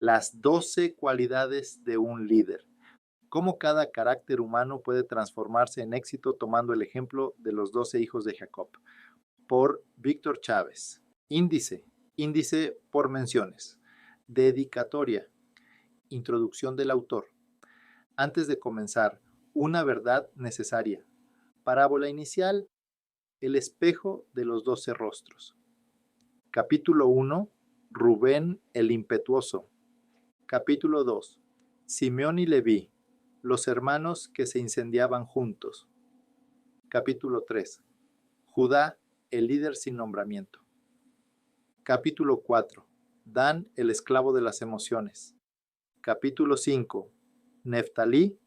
Las 12 cualidades de un líder. Cómo cada carácter humano puede transformarse en éxito tomando el ejemplo de los 12 hijos de Jacob. Por Víctor Chávez. Índice. Índice por menciones. Dedicatoria. Introducción del autor. Antes de comenzar, una verdad necesaria. Parábola inicial. El espejo de los 12 rostros. Capítulo 1. Rubén el impetuoso. Capítulo 2. Simeón y Leví, los hermanos que se incendiaban juntos. Capítulo 3. Judá, el líder sin nombramiento. Capítulo 4. Dan, el esclavo de las emociones. Capítulo 5. Neftalí,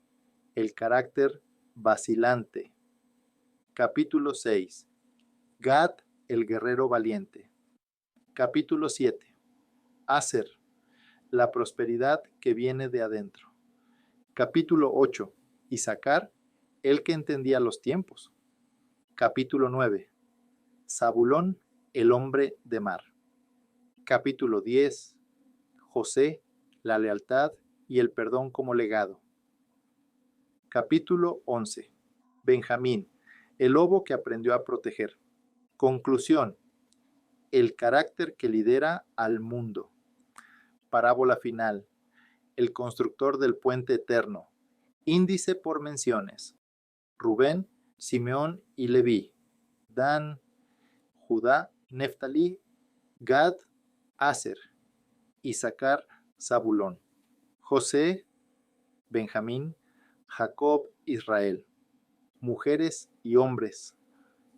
el carácter vacilante. Capítulo 6. Gad, el guerrero valiente. Capítulo 7. Aser, la prosperidad que viene de adentro. Capítulo 8. Isaacar, el que entendía los tiempos. Capítulo 9. Zabulón, el hombre de mar. Capítulo 10. José, la lealtad y el perdón como legado. Capítulo 11. Benjamín, el lobo que aprendió a proteger. Conclusión. El carácter que lidera al mundo. Parábola final. El constructor del puente eterno. Índice por menciones. Rubén, Simeón y Leví. Dan, Judá, Neftalí, Gad, Aser. Isaacar, Zabulón. José, Benjamín, Jacob, Israel. Mujeres y hombres.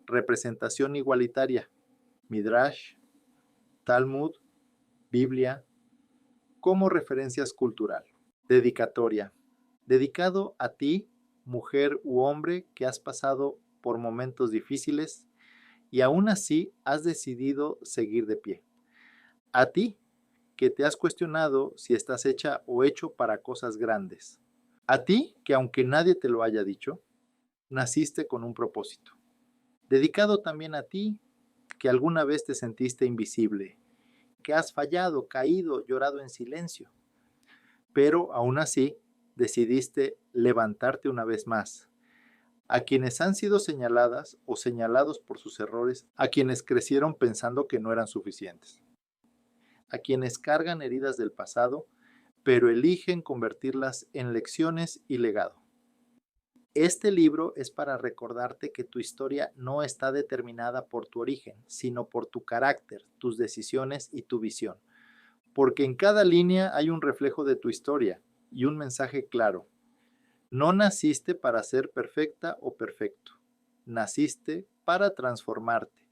Representación igualitaria. Midrash, Talmud, Biblia, como referencias cultural. Dedicatoria. Dedicado a ti, mujer u hombre que has pasado por momentos difíciles y aún así has decidido seguir de pie. A ti, que te has cuestionado si estás hecha o hecho para cosas grandes. A ti, que aunque nadie te lo haya dicho, naciste con un propósito. Dedicado también a ti, que alguna vez te sentiste invisible, que has fallado, caído, llorado en silencio, pero aún así decidiste levantarte una vez más. A quienes han sido señaladas o señalados por sus errores, a quienes crecieron pensando que no eran suficientes, a quienes cargan heridas del pasado, pero eligen convertirlas en lecciones y legado. Este libro es para recordarte que tu historia no está determinada por tu origen, sino por tu carácter, tus decisiones y tu visión. Porque en cada línea hay un reflejo de tu historia y un mensaje claro. No naciste para ser perfecta o perfecto. Naciste para transformarte.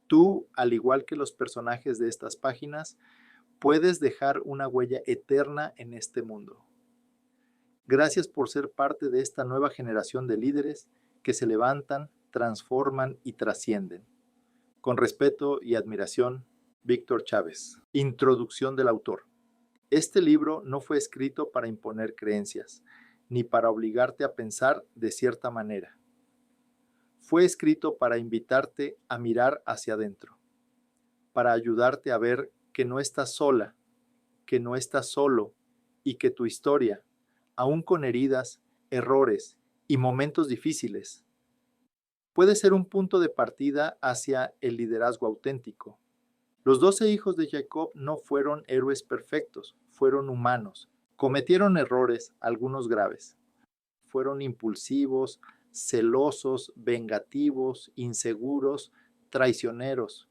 Tú, al igual que los personajes de estas páginas, puedes dejar una huella eterna en este mundo. Gracias por ser parte de esta nueva generación de líderes que se levantan, transforman y trascienden. Con respeto y admiración, Víctor Chávez. Introducción del autor. Este libro no fue escrito para imponer creencias, ni para obligarte a pensar de cierta manera. Fue escrito para invitarte a mirar hacia adentro, para ayudarte a ver que no estás sola, que no estás solo y que tu historia, aún con heridas, errores y momentos difíciles, puede ser un punto de partida hacia el liderazgo auténtico. Los 12 hijos de Jacob no fueron héroes perfectos, fueron humanos. Cometieron errores, algunos graves. Fueron impulsivos, celosos, vengativos, inseguros, traicioneros.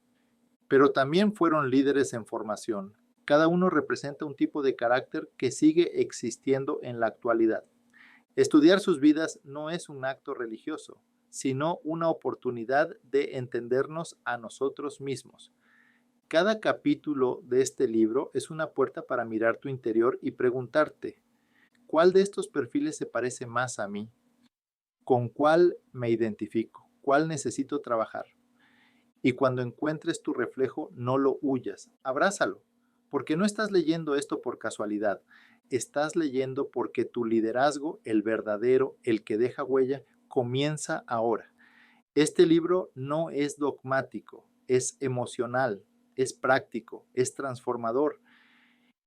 Pero también fueron líderes en formación. Cada uno representa un tipo de carácter que sigue existiendo en la actualidad. Estudiar sus vidas no es un acto religioso, sino una oportunidad de entendernos a nosotros mismos. Cada capítulo de este libro es una puerta para mirar tu interior y preguntarte, ¿cuál de estos perfiles se parece más a mí? ¿Con cuál me identifico? ¿Cuál necesito trabajar? Y cuando encuentres tu reflejo, no lo huyas, abrázalo, porque no estás leyendo esto por casualidad, estás leyendo porque tu liderazgo, el verdadero, el que deja huella, comienza ahora. Este libro no es dogmático, es emocional, es práctico, es transformador.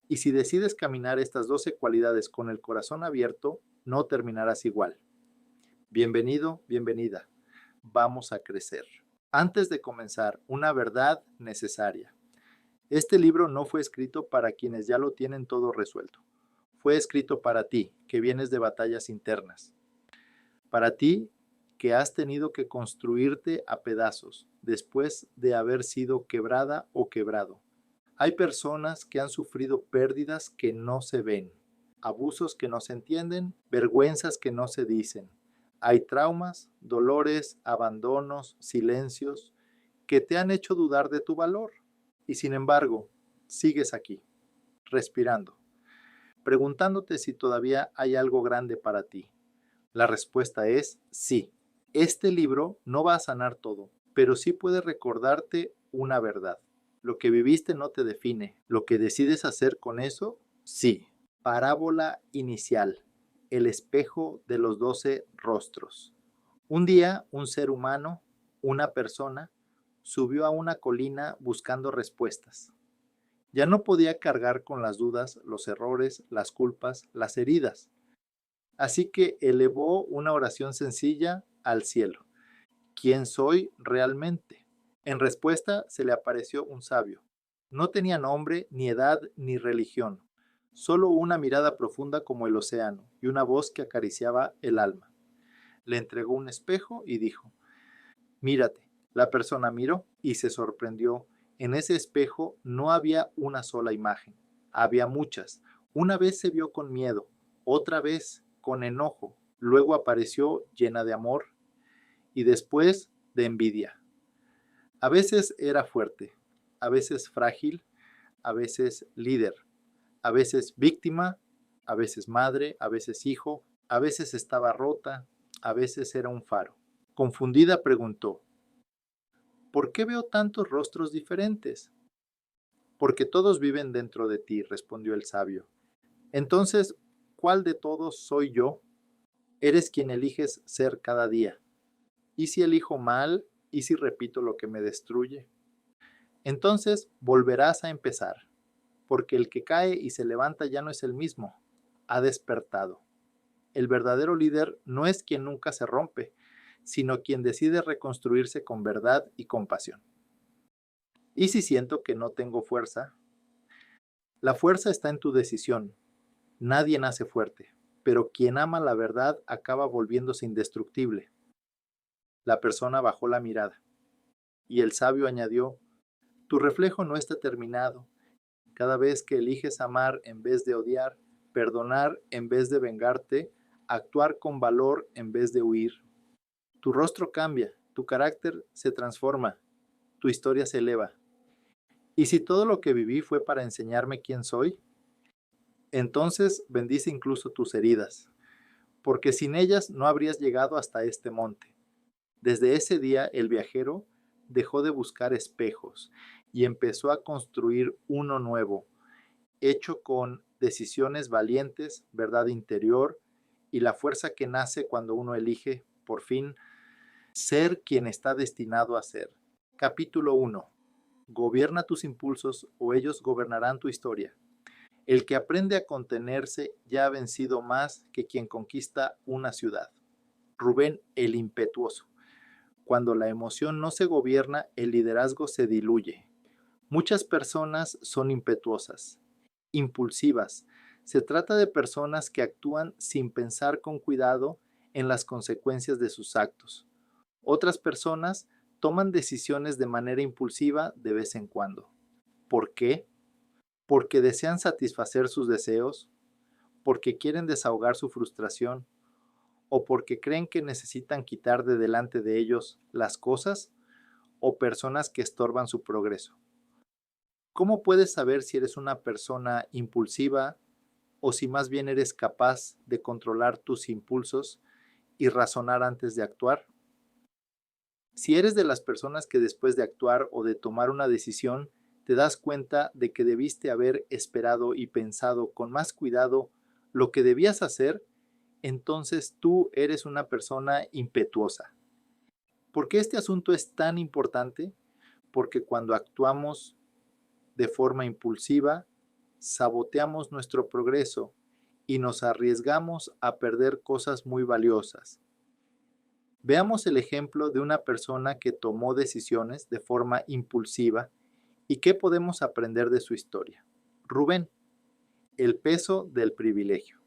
Y si decides caminar estas 12 cualidades con el corazón abierto, no terminarás igual. Bienvenido, bienvenida. Vamos a crecer. Antes de comenzar, una verdad necesaria. Este libro no fue escrito para quienes ya lo tienen todo resuelto. Fue escrito para ti, que vienes de batallas internas. Para ti, que has tenido que construirte a pedazos después de haber sido quebrada o quebrado. Hay personas que han sufrido pérdidas que no se ven, abusos que no se entienden, vergüenzas que no se dicen. Hay traumas, dolores, abandonos, silencios que te han hecho dudar de tu valor. Y sin embargo, sigues aquí, respirando, preguntándote si todavía hay algo grande para ti. La respuesta es sí. Este libro no va a sanar todo, pero sí puede recordarte una verdad. Lo que viviste no te define. Lo que decides hacer con eso, sí. Parábola inicial. El espejo de los 12 rostros. Un día, un ser humano, una persona, subió a una colina buscando respuestas. Ya no podía cargar con las dudas, los errores, las culpas, las heridas. Así que elevó una oración sencilla al cielo. ¿Quién soy realmente? En respuesta se le apareció un sabio. No tenía nombre, ni edad, ni religión, solo una mirada profunda como el océano y una voz que acariciaba el alma. Le entregó un espejo y dijo, mírate. La persona miró y se sorprendió. En ese espejo no había una sola imagen, había muchas. Una vez se vio con miedo, otra vez con enojo, luego apareció llena de amor y después de envidia. A veces era fuerte, a veces frágil, a veces líder, a veces víctima, a veces madre, a veces hijo, a veces estaba rota, a veces era un faro. Confundida preguntó, ¿por qué veo tantos rostros diferentes? Porque todos viven dentro de ti, respondió el sabio. Entonces, ¿cuál de todos soy yo? Eres quien eliges ser cada día. ¿Y si elijo mal? ¿Y si repito lo que me destruye? Entonces volverás a empezar, porque el que cae y se levanta ya no es el mismo, ha despertado. El verdadero líder no es quien nunca se rompe, sino quien decide reconstruirse con verdad y compasión. ¿Y si siento que no tengo fuerza? La fuerza está en tu decisión. Nadie nace fuerte, pero quien ama la verdad acaba volviéndose indestructible. La persona bajó la mirada, y el sabio añadió, tu reflejo no está terminado. Cada vez que eliges amar en vez de odiar, perdonar en vez de vengarte, actuar con valor en vez de huir. Tu rostro cambia, tu carácter se transforma, tu historia se eleva. ¿Y si todo lo que viví fue para enseñarme quién soy? Entonces bendice incluso tus heridas, porque sin ellas no habrías llegado hasta este monte. Desde ese día el viajero dejó de buscar espejos y empezó a construir uno nuevo, hecho con decisiones valientes, verdad interior y la fuerza que nace cuando uno elige, por fin, ser quien está destinado a ser. Capítulo 1. Gobierna tus impulsos o ellos gobernarán tu historia. El que aprende a contenerse ya ha vencido más que quien conquista una ciudad. Rubén el impetuoso. Cuando la emoción no se gobierna, el liderazgo se diluye. Muchas personas son impetuosas, impulsivas. Se trata de personas que actúan sin pensar con cuidado en las consecuencias de sus actos. Otras personas toman decisiones de manera impulsiva de vez en cuando. ¿Por qué? Porque desean satisfacer sus deseos, porque quieren desahogar su frustración o porque creen que necesitan quitar de delante de ellos las cosas o personas que estorban su progreso. ¿Cómo puedes saber si eres una persona impulsiva o si más bien eres capaz de controlar tus impulsos y razonar antes de actuar? Si eres de las personas que después de actuar o de tomar una decisión, te das cuenta de que debiste haber esperado y pensado con más cuidado lo que debías hacer, entonces tú eres una persona impetuosa. ¿Por qué este asunto es tan importante? Porque cuando actuamos de forma impulsiva, saboteamos nuestro progreso y nos arriesgamos a perder cosas muy valiosas. Veamos el ejemplo de una persona que tomó decisiones de forma impulsiva y qué podemos aprender de su historia. Rubén, el peso del privilegio.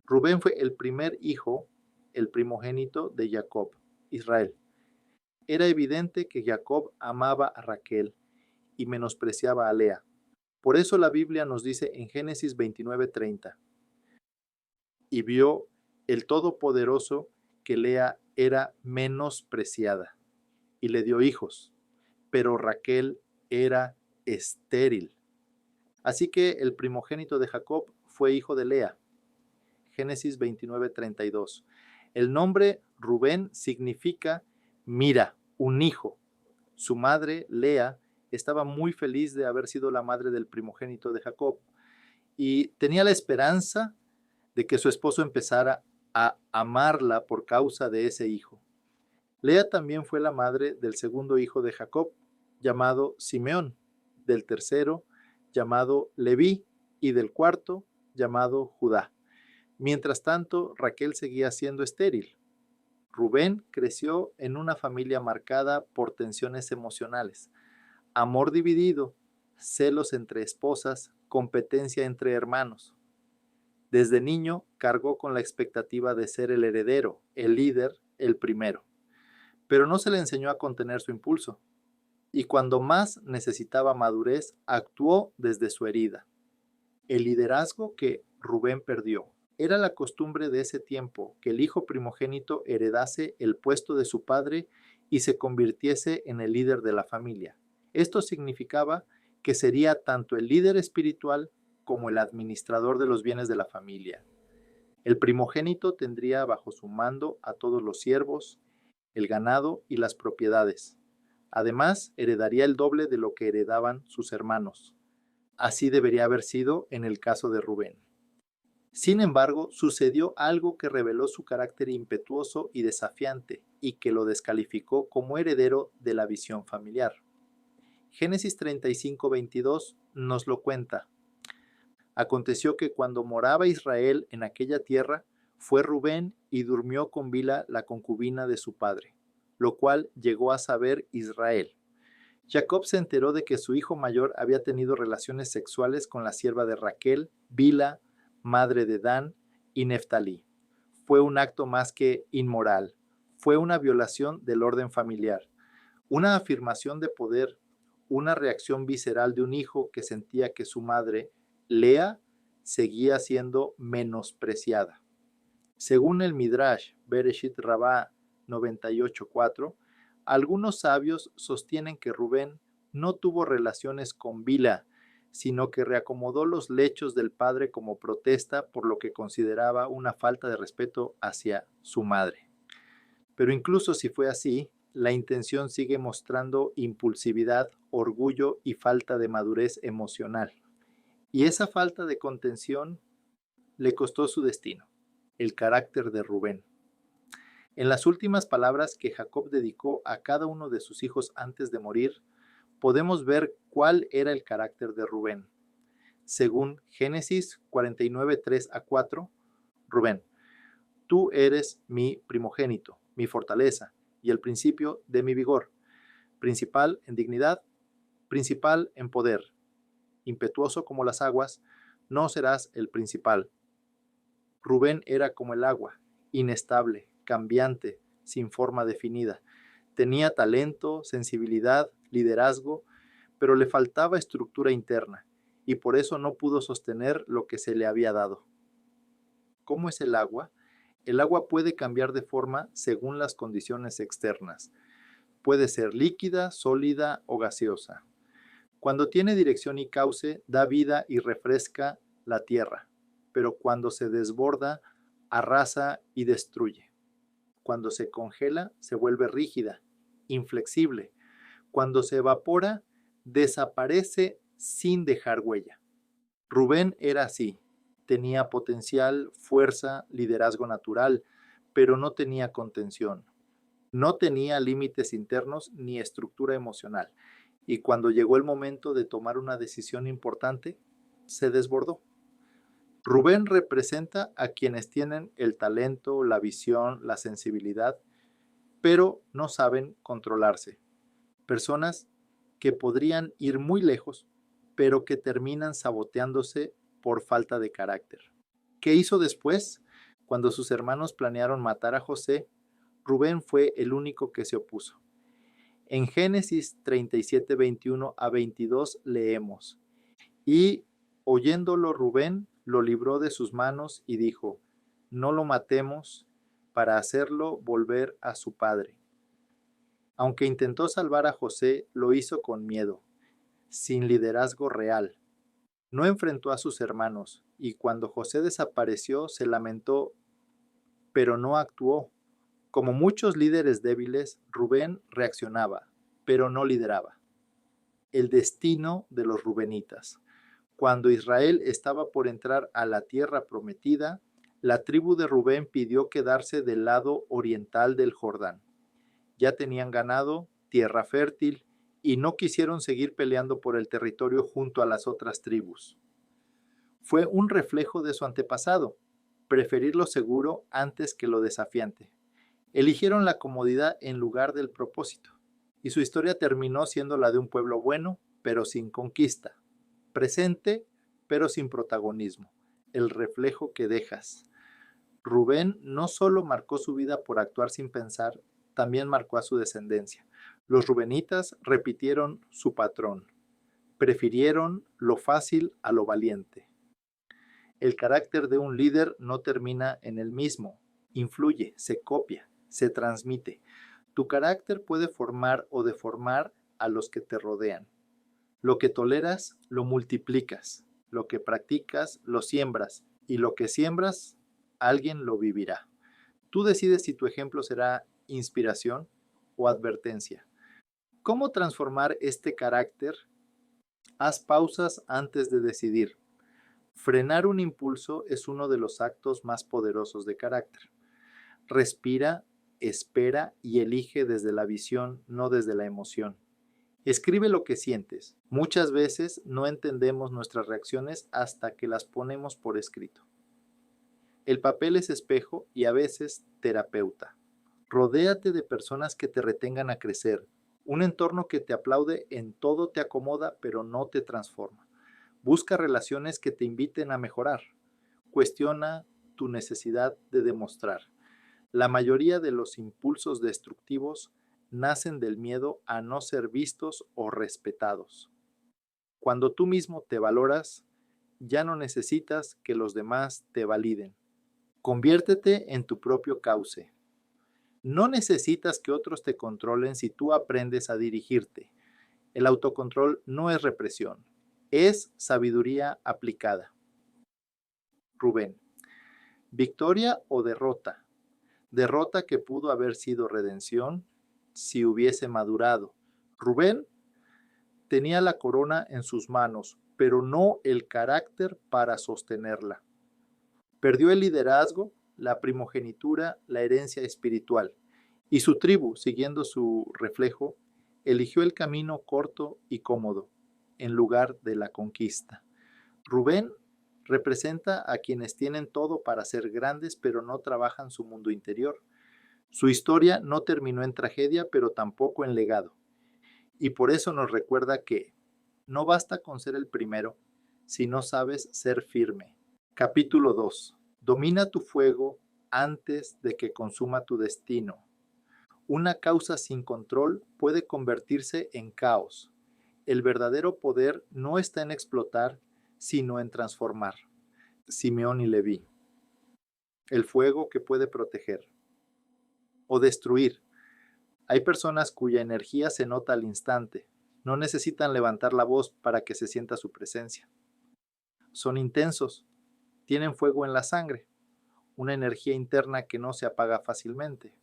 Rubén fue el primer hijo, el primogénito de Jacob, Israel. Era evidente que Jacob amaba a Raquel y menospreciaba a Lea. Por eso la Biblia nos dice en Génesis 29:30, y vio el Todopoderoso que Lea era menospreciada y le dio hijos, pero Raquel era estéril. Así que el primogénito de Jacob fue hijo de Lea. Génesis 29:32. El nombre Rubén significa mira, un hijo. Su madre, Lea, estaba muy feliz de haber sido la madre del primogénito de Jacob y tenía la esperanza de que su esposo empezara a amarla por causa de ese hijo. Lea también fue la madre del segundo hijo de Jacob, llamado Simeón, del tercero, llamado Leví, y del cuarto, llamado Judá. Mientras tanto, Raquel seguía siendo estéril. Rubén creció en una familia marcada por tensiones emocionales, amor dividido, celos entre esposas, competencia entre hermanos. Desde niño cargó con la expectativa de ser el heredero, el líder, el primero. Pero no se le enseñó a contener su impulso. Y cuando más necesitaba madurez, actuó desde su herida. El liderazgo que Rubén perdió. Era la costumbre de ese tiempo que el hijo primogénito heredase el puesto de su padre y se convirtiese en el líder de la familia. Esto significaba que sería tanto el líder espiritual como el administrador de los bienes de la familia. El primogénito tendría bajo su mando a todos los siervos, el ganado y las propiedades. Además, heredaría el doble de lo que heredaban sus hermanos. Así debería haber sido en el caso de Rubén. Sin embargo, sucedió algo que reveló su carácter impetuoso y desafiante y que lo descalificó como heredero de la visión familiar. Génesis 35:22 nos lo cuenta. Aconteció que cuando moraba Israel en aquella tierra, fue Rubén y durmió con Bila, la concubina de su padre, lo cual llegó a saber Israel. Jacob se enteró de que su hijo mayor había tenido relaciones sexuales con la sierva de Raquel, Bila, madre de Dan y Neftalí. Fue un acto más que inmoral, fue una violación del orden familiar, una afirmación de poder, una reacción visceral de un hijo que sentía que su madre, Lea, seguía siendo menospreciada. Según el Midrash Bereshit Rabbah 98:4, algunos sabios sostienen que Rubén no tuvo relaciones con Bila, sino que reacomodó los lechos del padre como protesta por lo que consideraba una falta de respeto hacia su madre. Pero incluso si fue así, la intención sigue mostrando impulsividad, orgullo y falta de madurez emocional. Y esa falta de contención le costó su destino, el carácter de Rubén. En las últimas palabras que Jacob dedicó a cada uno de sus hijos antes de morir, podemos ver cuál era el carácter de Rubén. Según Génesis 49:3-4, Rubén, tú eres mi primogénito, mi fortaleza y el principio de mi vigor, principal en dignidad, principal en poder, impetuoso como las aguas, no serás el principal. Rubén era como el agua, inestable, cambiante, sin forma definida. Tenía talento, sensibilidad, liderazgo, pero le faltaba estructura interna y por eso no pudo sostener lo que se le había dado. ¿Cómo es el agua? El agua puede cambiar de forma según las condiciones externas. Puede ser líquida, sólida o gaseosa. Cuando tiene dirección y cauce, da vida y refresca la tierra, pero cuando se desborda, arrasa y destruye. Cuando se congela, se vuelve rígida, inflexible. Cuando se evapora, desaparece sin dejar huella. Rubén era así. Tenía potencial, fuerza, liderazgo natural, pero no tenía contención. No tenía límites internos ni estructura emocional. Y cuando llegó el momento de tomar una decisión importante, se desbordó. Rubén representa a quienes tienen el talento, la visión, la sensibilidad, pero no saben controlarse. Personas que podrían ir muy lejos, pero que terminan saboteándose por falta de carácter. ¿Qué hizo después? Cuando sus hermanos planearon matar a José, Rubén fue el único que se opuso. En Génesis 37, 21 a 22 leemos: y oyéndolo Rubén, lo libró de sus manos y dijo: no lo matemos para hacerlo volver a su padre. Aunque intentó salvar a José, lo hizo con miedo, sin liderazgo real. No enfrentó a sus hermanos, y cuando José desapareció se lamentó, pero no actuó. Como muchos líderes débiles, Rubén reaccionaba, pero no lideraba. El destino de los rubenitas. Cuando Israel estaba por entrar a la tierra prometida, la tribu de Rubén pidió quedarse del lado oriental del Jordán. Ya tenían ganado, tierra fértil, y no quisieron seguir peleando por el territorio junto a las otras tribus. Fue un reflejo de su antepasado, preferir lo seguro antes que lo desafiante. Eligieron la comodidad en lugar del propósito, y su historia terminó siendo la de un pueblo bueno, pero sin conquista, presente, pero sin protagonismo, el reflejo que dejas. Rubén no solo marcó su vida por actuar sin pensar, también marcó a su descendencia. Los rubenitas repitieron su patrón, prefirieron lo fácil a lo valiente. El carácter de un líder no termina en él mismo, influye, se copia, se transmite. Tu carácter puede formar o deformar a los que te rodean. Lo que toleras, lo multiplicas. Lo que practicas, lo siembras. Y lo que siembras, alguien lo vivirá. Tú decides si tu ejemplo será inspiración o advertencia. ¿Cómo transformar este carácter? Haz pausas antes de decidir. Frenar un impulso es uno de los actos más poderosos de carácter. Respira, espera y elige desde la visión, no desde la emoción. Escribe lo que sientes. Muchas veces no entendemos nuestras reacciones hasta que las ponemos por escrito. El papel es espejo y a veces terapeuta. Rodéate de personas que te retengan a crecer. Un entorno que te aplaude en todo te acomoda, pero no te transforma. Busca relaciones que te inviten a mejorar. Cuestiona tu necesidad de demostrar. La mayoría de los impulsos destructivos nacen del miedo a no ser vistos o respetados. Cuando tú mismo te valoras, ya no necesitas que los demás te validen. Conviértete en tu propio cauce. No necesitas que otros te controlen si tú aprendes a dirigirte. El autocontrol no es represión, es sabiduría aplicada. Rubén. ¿Victoria o derrota? Derrota que pudo haber sido redención si hubiese madurado. Rubén tenía la corona en sus manos, pero no el carácter para sostenerla. Perdió el liderazgo, la primogenitura, la herencia espiritual, y su tribu, siguiendo su reflejo, eligió el camino corto y cómodo, en lugar de la conquista. Rubén representa a quienes tienen todo para ser grandes, pero no trabajan su mundo interior. Su historia no terminó en tragedia, pero tampoco en legado. Y por eso nos recuerda que no basta con ser el primero si no sabes ser firme. Capítulo 2. Domina tu fuego antes de que consuma tu destino. Una causa sin control puede convertirse en caos. El verdadero poder no está en explotar, sino en transformar. Simeón y Leví. El fuego que puede proteger o destruir. Hay personas cuya energía se nota al instante. No necesitan levantar la voz para que se sienta su presencia. Son intensos. Tienen fuego en la sangre. Una energía interna que no se apaga fácilmente.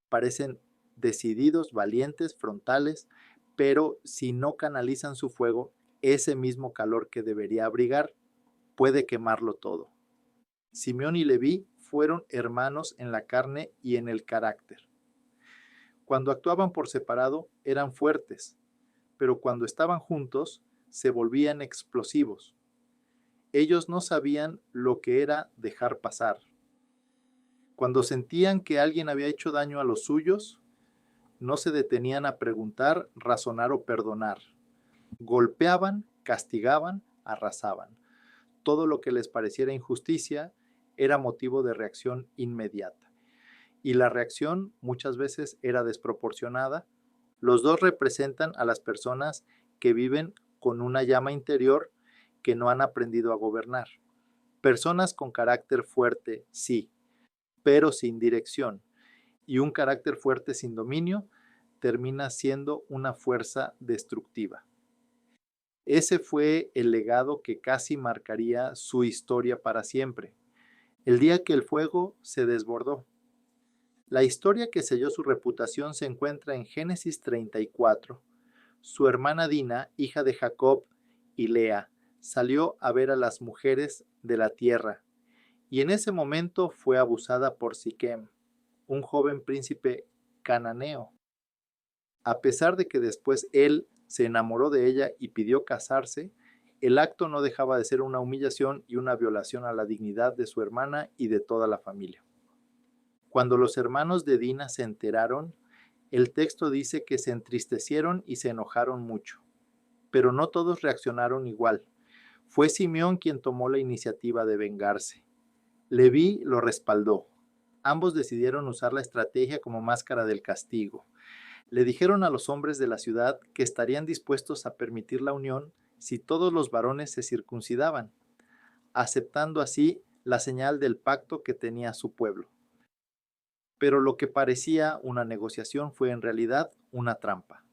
Parecen decididos, valientes, frontales, pero si no canalizan su fuego, ese mismo calor que debería abrigar puede quemarlo todo. Simeón y Leví fueron hermanos en la carne y en el carácter. Cuando actuaban por separado eran fuertes, pero cuando estaban juntos se volvían explosivos. Ellos no sabían lo que era dejar pasar. Cuando sentían que alguien había hecho daño a los suyos, no se detenían a preguntar, razonar o perdonar. Golpeaban, castigaban, arrasaban. Todo lo que les pareciera injusticia era motivo de reacción inmediata. Y la reacción muchas veces era desproporcionada. Los dos representan a las personas que viven con una llama interior que no han aprendido a gobernar. Personas con carácter fuerte, sí, pero sin dirección. Y un carácter fuerte sin dominio termina siendo una fuerza destructiva. Ese fue el legado que casi marcaría su historia para siempre, el día que el fuego se desbordó. La historia que selló su reputación se encuentra en Génesis 34. Su hermana Dina, hija de Jacob y Lea, salió a ver a las mujeres de la tierra, y en ese momento fue abusada por Siquem, un joven príncipe cananeo. A pesar de que después él se enamoró de ella y pidió casarse, el acto no dejaba de ser una humillación y una violación a la dignidad de su hermana y de toda la familia. Cuando los hermanos de Dina se enteraron, el texto dice que se entristecieron y se enojaron mucho, pero no todos reaccionaron igual. Fue Simeón quien tomó la iniciativa de vengarse. Leví lo respaldó. Ambos decidieron usar la estrategia como máscara del castigo. Le dijeron a los hombres de la ciudad que estarían dispuestos a permitir la unión si todos los varones se circuncidaban, aceptando así la señal del pacto que tenía su pueblo. Pero lo que parecía una negociación fue en realidad una trampa.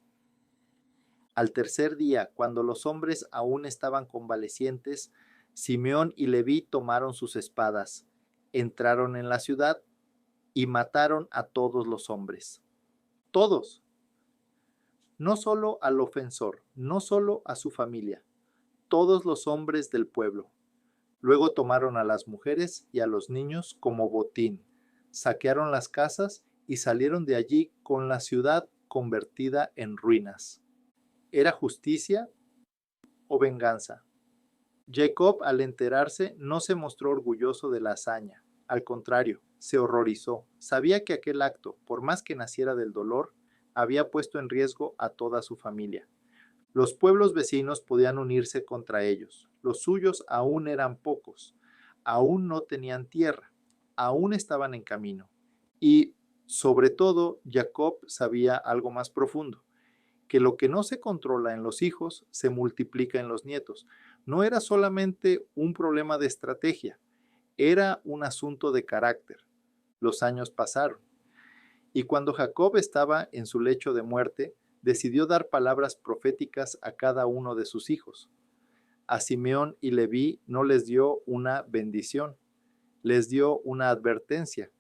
Al tercer día, cuando los hombres aún estaban convalecientes, Simeón y Leví tomaron sus espadas, entraron en la ciudad y mataron a todos los hombres. Todos. No solo al ofensor, no solo a su familia, todos los hombres del pueblo. Luego tomaron a las mujeres y a los niños como botín, saquearon las casas y salieron de allí con la ciudad convertida en ruinas. ¿Era justicia o venganza? Jacob, al enterarse, no se mostró orgulloso de la hazaña. Al contrario, se horrorizó. Sabía que aquel acto, por más que naciera del dolor, había puesto en riesgo a toda su familia. Los pueblos vecinos podían unirse contra ellos. Los suyos aún eran pocos. Aún no tenían tierra. Aún estaban en camino. Y, sobre todo, Jacob sabía algo más profundo, que lo que no se controla en los hijos se multiplica en los nietos. No era solamente un problema de estrategia, era un asunto de carácter. Los años pasaron. Y cuando Jacob estaba en su lecho de muerte, decidió dar palabras proféticas a cada uno de sus hijos. A Simeón y Leví no les dio una bendición, les dio una advertencia.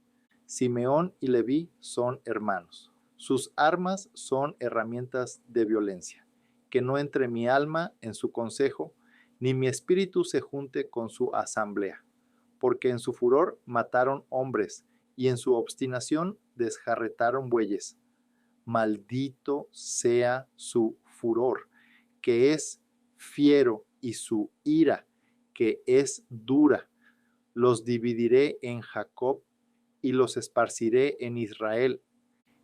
Simeón y Leví son hermanos. Sus armas son herramientas de violencia. Que no entre mi alma en su consejo, ni mi espíritu se junte con su asamblea, porque en su furor mataron hombres, y en su obstinación desjarretaron bueyes. Maldito sea su furor, que es fiero, y su ira, que es dura. Los dividiré en Jacob y los esparciré en Israel.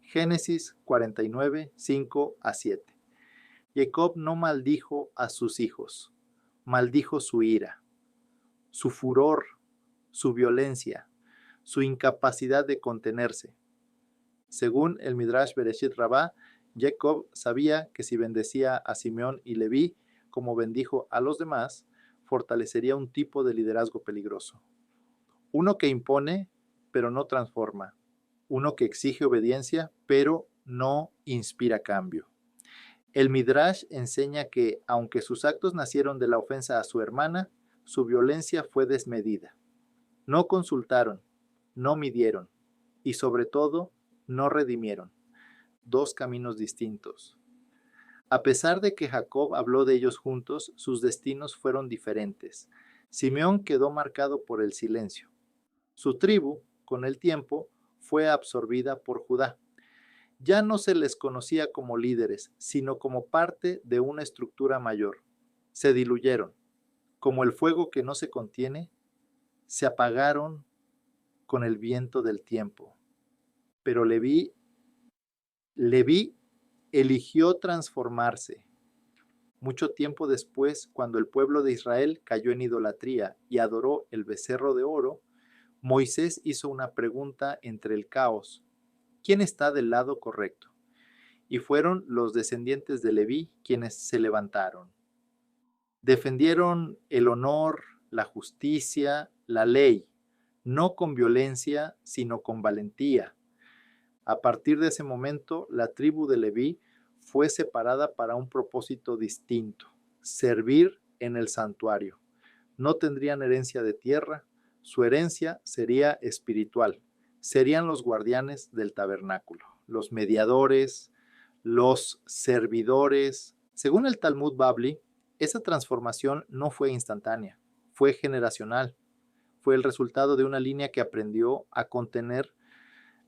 Génesis 49, 5 a 7. Jacob no maldijo a sus hijos, maldijo su ira, su furor, su violencia, su incapacidad de contenerse. Según el Midrash Bereshit Rabá, Jacob sabía que si bendecía a Simeón y Leví como bendijo a los demás, fortalecería un tipo de liderazgo peligroso. Uno que impone, pero no transforma. Uno que exige obediencia, pero no inspira cambio. El Midrash enseña que, aunque sus actos nacieron de la ofensa a su hermana, su violencia fue desmedida. No consultaron, no midieron y, sobre todo, no redimieron. Dos caminos distintos. A pesar de que Jacob habló de ellos juntos, sus destinos fueron diferentes. Simeón quedó marcado por el silencio. Su tribu, con el tiempo, fue absorbida por Judá. Ya no se les conocía como líderes, sino como parte de una estructura mayor. Se diluyeron. como el fuego que no se contiene, se apagaron con el viento del tiempo. Pero Leví eligió transformarse. Mucho tiempo después, cuando el pueblo de Israel cayó en idolatría y adoró el becerro de oro, Moisés hizo una pregunta entre el caos: ¿quién está del lado correcto? Y fueron los descendientes de Leví quienes se levantaron. Defendieron el honor, la justicia, la ley, no con violencia, sino con valentía. A partir de ese momento, la tribu de Leví fue separada para un propósito distinto: servir en el santuario. No tendrían herencia de tierra, su herencia sería espiritual. Serían los guardianes del tabernáculo, los mediadores, los servidores. Según el Talmud Babli, esa transformación no fue instantánea, fue generacional. Fue el resultado de una línea que aprendió a contener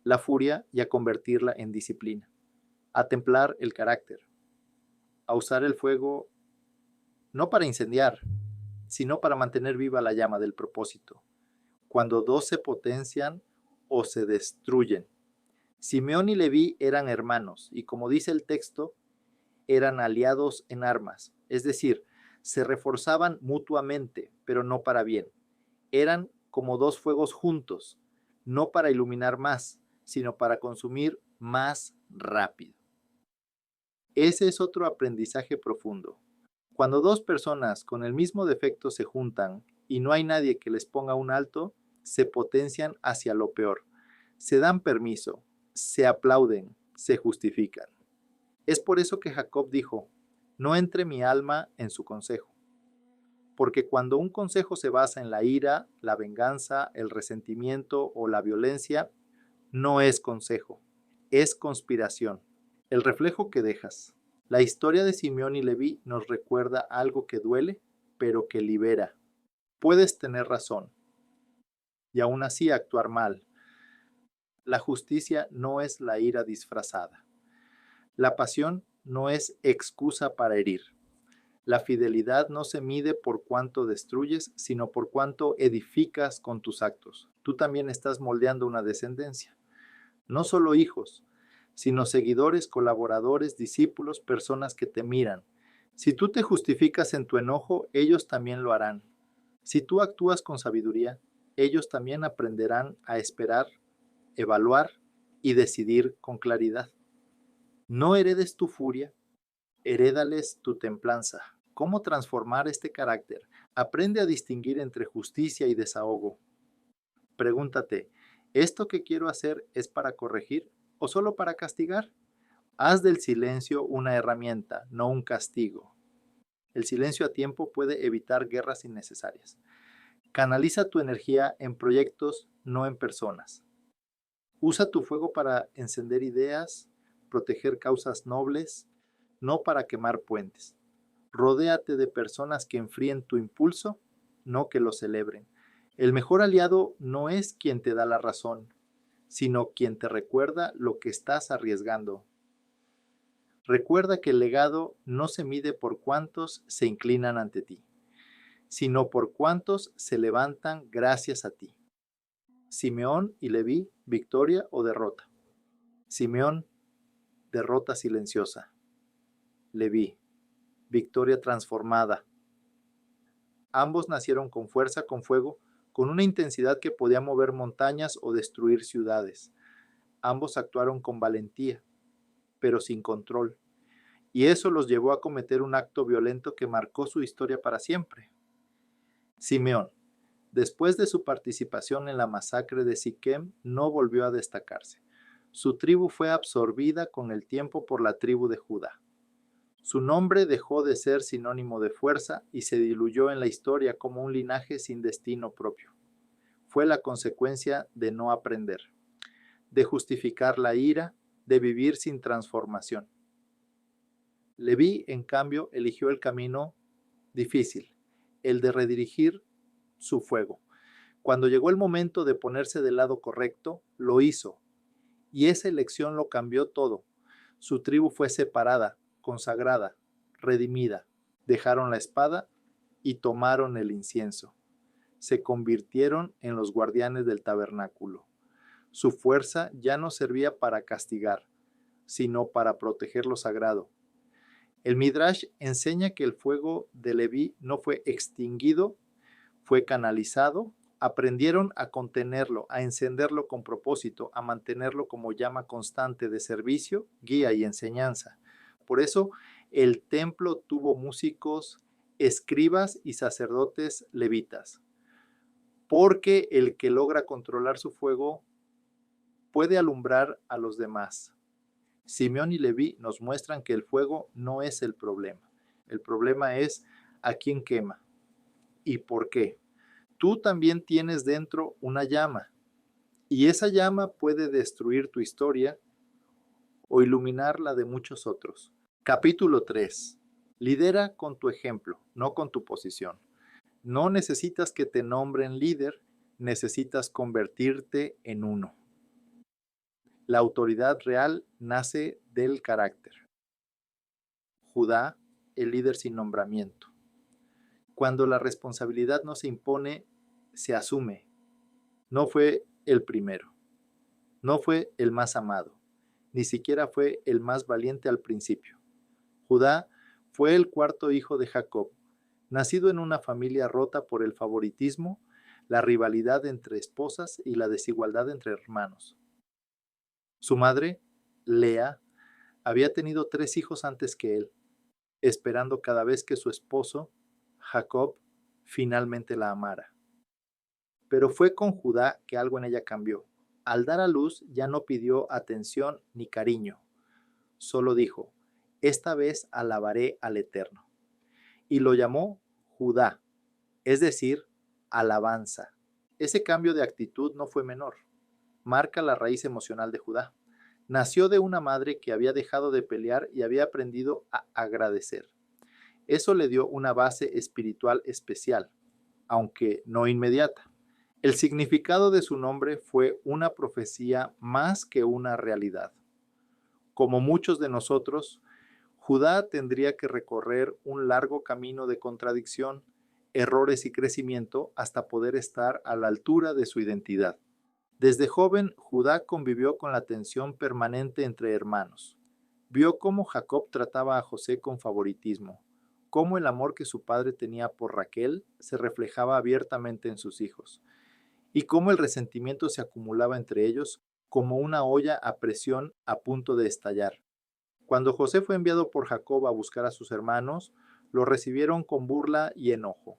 la furia y a convertirla en disciplina, a templar el carácter, a usar el fuego no para incendiar, sino para mantener viva la llama del propósito. Cuando dos se potencian o se destruyen. Simeón y Leví eran hermanos y, como dice el texto, eran aliados en armas, es decir, se reforzaban mutuamente, pero no para bien. Eran como dos fuegos juntos, no para iluminar más, sino para consumir más rápido. Ese es otro aprendizaje profundo. Cuando dos personas con el mismo defecto se juntan y no hay nadie que les ponga un alto, se potencian hacia lo peor. Se dan permiso, se aplauden, se justifican. Es por eso que Jacob dijo: no entre mi alma en su consejo. Porque cuando un consejo se basa en la ira, la venganza, el resentimiento o la violencia, no es consejo, es conspiración. El reflejo que dejas. La historia de Simeón y Leví nos recuerda algo que duele, pero que libera. Puedes tener razón y aún así actuar mal. La justicia no es la ira disfrazada. La pasión no es excusa para herir. La fidelidad no se mide por cuánto destruyes, sino por cuánto edificas con tus actos. Tú también estás moldeando una descendencia. No solo hijos, sino seguidores, colaboradores, discípulos, personas que te miran. Si tú te justificas en tu enojo, ellos también lo harán. Si tú actúas con sabiduría, ellos también aprenderán a esperar, evaluar y decidir con claridad. No heredes tu furia, herédales tu templanza. ¿Cómo transformar este carácter? Aprende a distinguir entre justicia y desahogo. Pregúntate: ¿esto que quiero hacer es para corregir o solo para castigar? Haz del silencio una herramienta, no un castigo. El silencio a tiempo puede evitar guerras innecesarias. Canaliza tu energía en proyectos, no en personas. Usa tu fuego para encender ideas, proteger causas nobles, no para quemar puentes. Rodéate de personas que enfríen tu impulso, no que lo celebren. El mejor aliado no es quien te da la razón, sino quien te recuerda lo que estás arriesgando. Recuerda que el legado no se mide por cuántos se inclinan ante ti, sino por cuántos se levantan gracias a ti. Simeón y Leví, victoria o derrota. Simeón, derrota silenciosa. Leví, victoria transformada. Ambos nacieron con fuerza, con fuego, con una intensidad que podía mover montañas o destruir ciudades. Ambos actuaron con valentía, pero sin control, y eso los llevó a cometer un acto violento que marcó su historia para siempre. Simeón, después de su participación en la masacre de Siquem, no volvió a destacarse. Su tribu fue absorbida con el tiempo por la tribu de Judá. Su nombre dejó de ser sinónimo de fuerza y se diluyó en la historia como un linaje sin destino propio. Fue la consecuencia de no aprender, de justificar la ira, de vivir sin transformación. Leví, en cambio, eligió el camino difícil, el de redirigir su fuego. Cuando llegó el momento de ponerse del lado correcto, lo hizo, y esa elección lo cambió todo. Su tribu fue separada, consagrada, redimida. Dejaron la espada y tomaron el incienso. Se convirtieron en los guardianes del tabernáculo. Su fuerza ya no servía para castigar, sino para proteger lo sagrado. El Midrash enseña que el fuego de Leví no fue extinguido, fue canalizado. Aprendieron a contenerlo, a encenderlo con propósito, a mantenerlo como llama constante de servicio, guía y enseñanza. Por eso el templo tuvo músicos, escribas y sacerdotes levitas, porque el que logra controlar su fuego puede alumbrar a los demás. Simeón y Leví nos muestran que el fuego no es el problema. El problema es a quién quema y por qué. Tú también tienes dentro una llama y esa llama puede destruir tu historia o iluminar la de muchos otros. Capítulo 3. Lidera con tu ejemplo, no con tu posición. No necesitas que te nombren líder, necesitas convertirte en uno. La autoridad real nace del carácter. Judá, el líder sin nombramiento. Cuando la responsabilidad no se impone, se asume. No fue el primero, no fue el más amado, ni siquiera fue el más valiente al principio. Judá fue el cuarto hijo de Jacob, nacido en una familia rota por el favoritismo, la rivalidad entre esposas y la desigualdad entre hermanos. Su madre, Lea, había tenido 3 hijos antes que él, esperando cada vez que su esposo, Jacob, finalmente la amara. Pero fue con Judá que algo en ella cambió. Al dar a luz ya no pidió atención ni cariño, solo dijo, esta vez alabaré al Eterno. Y lo llamó Judá, es decir, alabanza. Ese cambio de actitud no fue menor. Marca la raíz emocional de Judá. Nació de una madre que había dejado de pelear y había aprendido a agradecer. Eso le dio una base espiritual especial, aunque no inmediata. El significado de su nombre fue una profecía más que una realidad. Como muchos de nosotros, Judá tendría que recorrer un largo camino de contradicción, errores y crecimiento hasta poder estar a la altura de su identidad. Desde joven, Judá convivió con la tensión permanente entre hermanos. Vio cómo Jacob trataba a José con favoritismo, cómo el amor que su padre tenía por Raquel se reflejaba abiertamente en sus hijos, y cómo el resentimiento se acumulaba entre ellos como una olla a presión a punto de estallar. Cuando José fue enviado por Jacob a buscar a sus hermanos, lo recibieron con burla y enojo.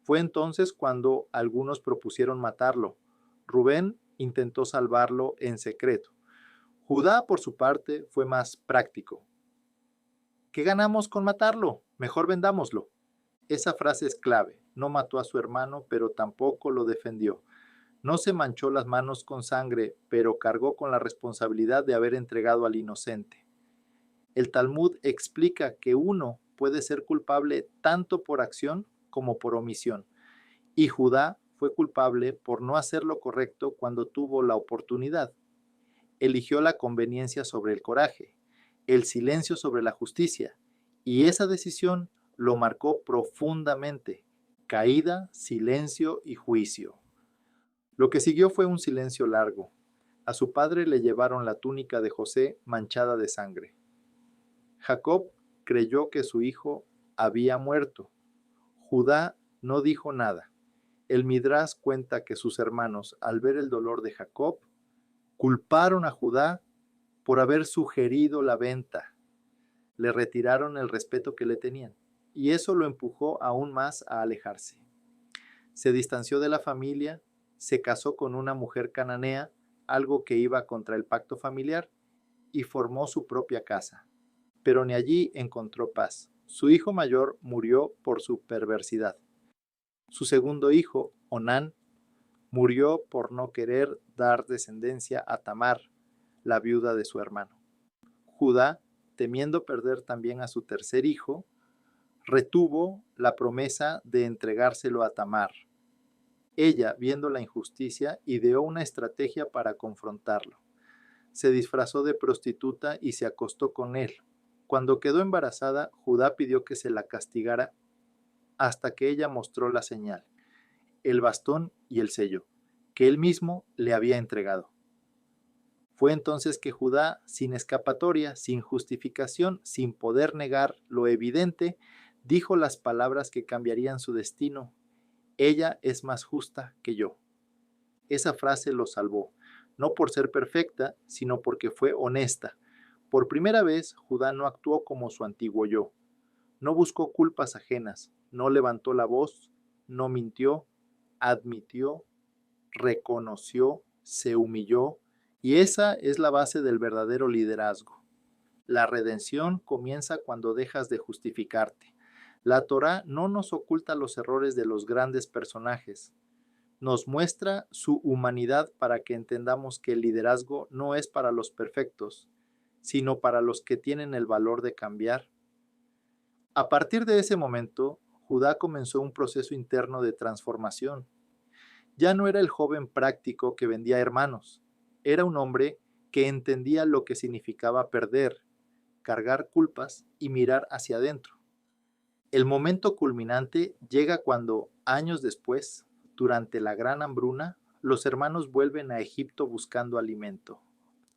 Fue entonces cuando algunos propusieron matarlo. Rubén intentó salvarlo en secreto. Judá, por su parte, fue más práctico. ¿Qué ganamos con matarlo? Mejor vendámoslo. Esa frase es clave. No mató a su hermano, pero tampoco lo defendió. No se manchó las manos con sangre, pero cargó con la responsabilidad de haber entregado al inocente. El Talmud explica que uno puede ser culpable tanto por acción como por omisión, y Judá fue culpable por no hacer lo correcto cuando tuvo la oportunidad. Eligió la conveniencia sobre el coraje, el silencio sobre la justicia, y esa decisión lo marcó profundamente. Caída, silencio y juicio. Lo que siguió fue un silencio largo. A su padre le llevaron la túnica de José manchada de sangre. Jacob creyó que su hijo había muerto. Judá no dijo nada. El Midrash cuenta que sus hermanos, al ver el dolor de Jacob, culparon a Judá por haber sugerido la venta. Le retiraron el respeto que le tenían, y eso lo empujó aún más a alejarse. Se distanció de la familia, se casó con una mujer cananea, algo que iba contra el pacto familiar, y formó su propia casa. Pero ni allí encontró paz. Su hijo mayor murió por su perversidad. Su segundo hijo, Onán, murió por no querer dar descendencia a Tamar, la viuda de su hermano. Judá, temiendo perder también a su tercer hijo, retuvo la promesa de entregárselo a Tamar. Ella, viendo la injusticia, ideó una estrategia para confrontarlo. Se disfrazó de prostituta y se acostó con él. Cuando quedó embarazada, Judá pidió que se la castigara hasta que ella mostró la señal, el bastón y el sello, que él mismo le había entregado. Fue entonces que Judá, sin escapatoria, sin justificación, sin poder negar lo evidente, dijo las palabras que cambiarían su destino: ella es más justa que yo. Esa frase lo salvó, no por ser perfecta, sino porque fue honesta. Por primera vez, Judá no actuó como su antiguo yo. No buscó culpas ajenas, no levantó la voz, no mintió, admitió, reconoció, se humilló, y esa es la base del verdadero liderazgo. La redención comienza cuando dejas de justificarte. La Torá no nos oculta los errores de los grandes personajes, nos muestra su humanidad para que entendamos que el liderazgo no es para los perfectos, sino para los que tienen el valor de cambiar. A partir de ese momento, Judá comenzó un proceso interno de transformación. Ya no era el joven práctico que vendía hermanos, era un hombre que entendía lo que significaba perder, cargar culpas y mirar hacia adentro. El momento culminante llega cuando, años después, durante la gran hambruna, los hermanos vuelven a Egipto buscando alimento.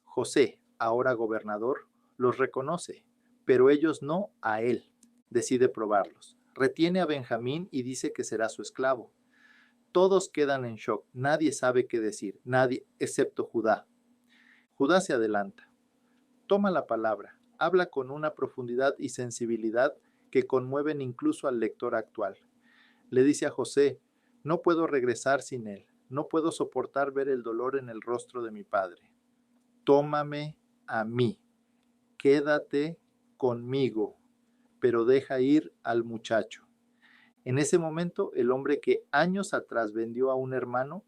José, ahora gobernador, los reconoce, pero ellos no a él. Decide probarlos. Retiene a Benjamín y dice que será su esclavo. Todos quedan en shock, nadie sabe qué decir, nadie excepto Judá. Judá se adelanta, toma la palabra, habla con una profundidad y sensibilidad que conmueven incluso al lector actual. Le dice a José: no puedo regresar sin él, no puedo soportar ver el dolor en el rostro de mi padre. Tómame a mí, quédate conmigo, pero deja ir al muchacho. En ese momento, el hombre que años atrás vendió a un hermano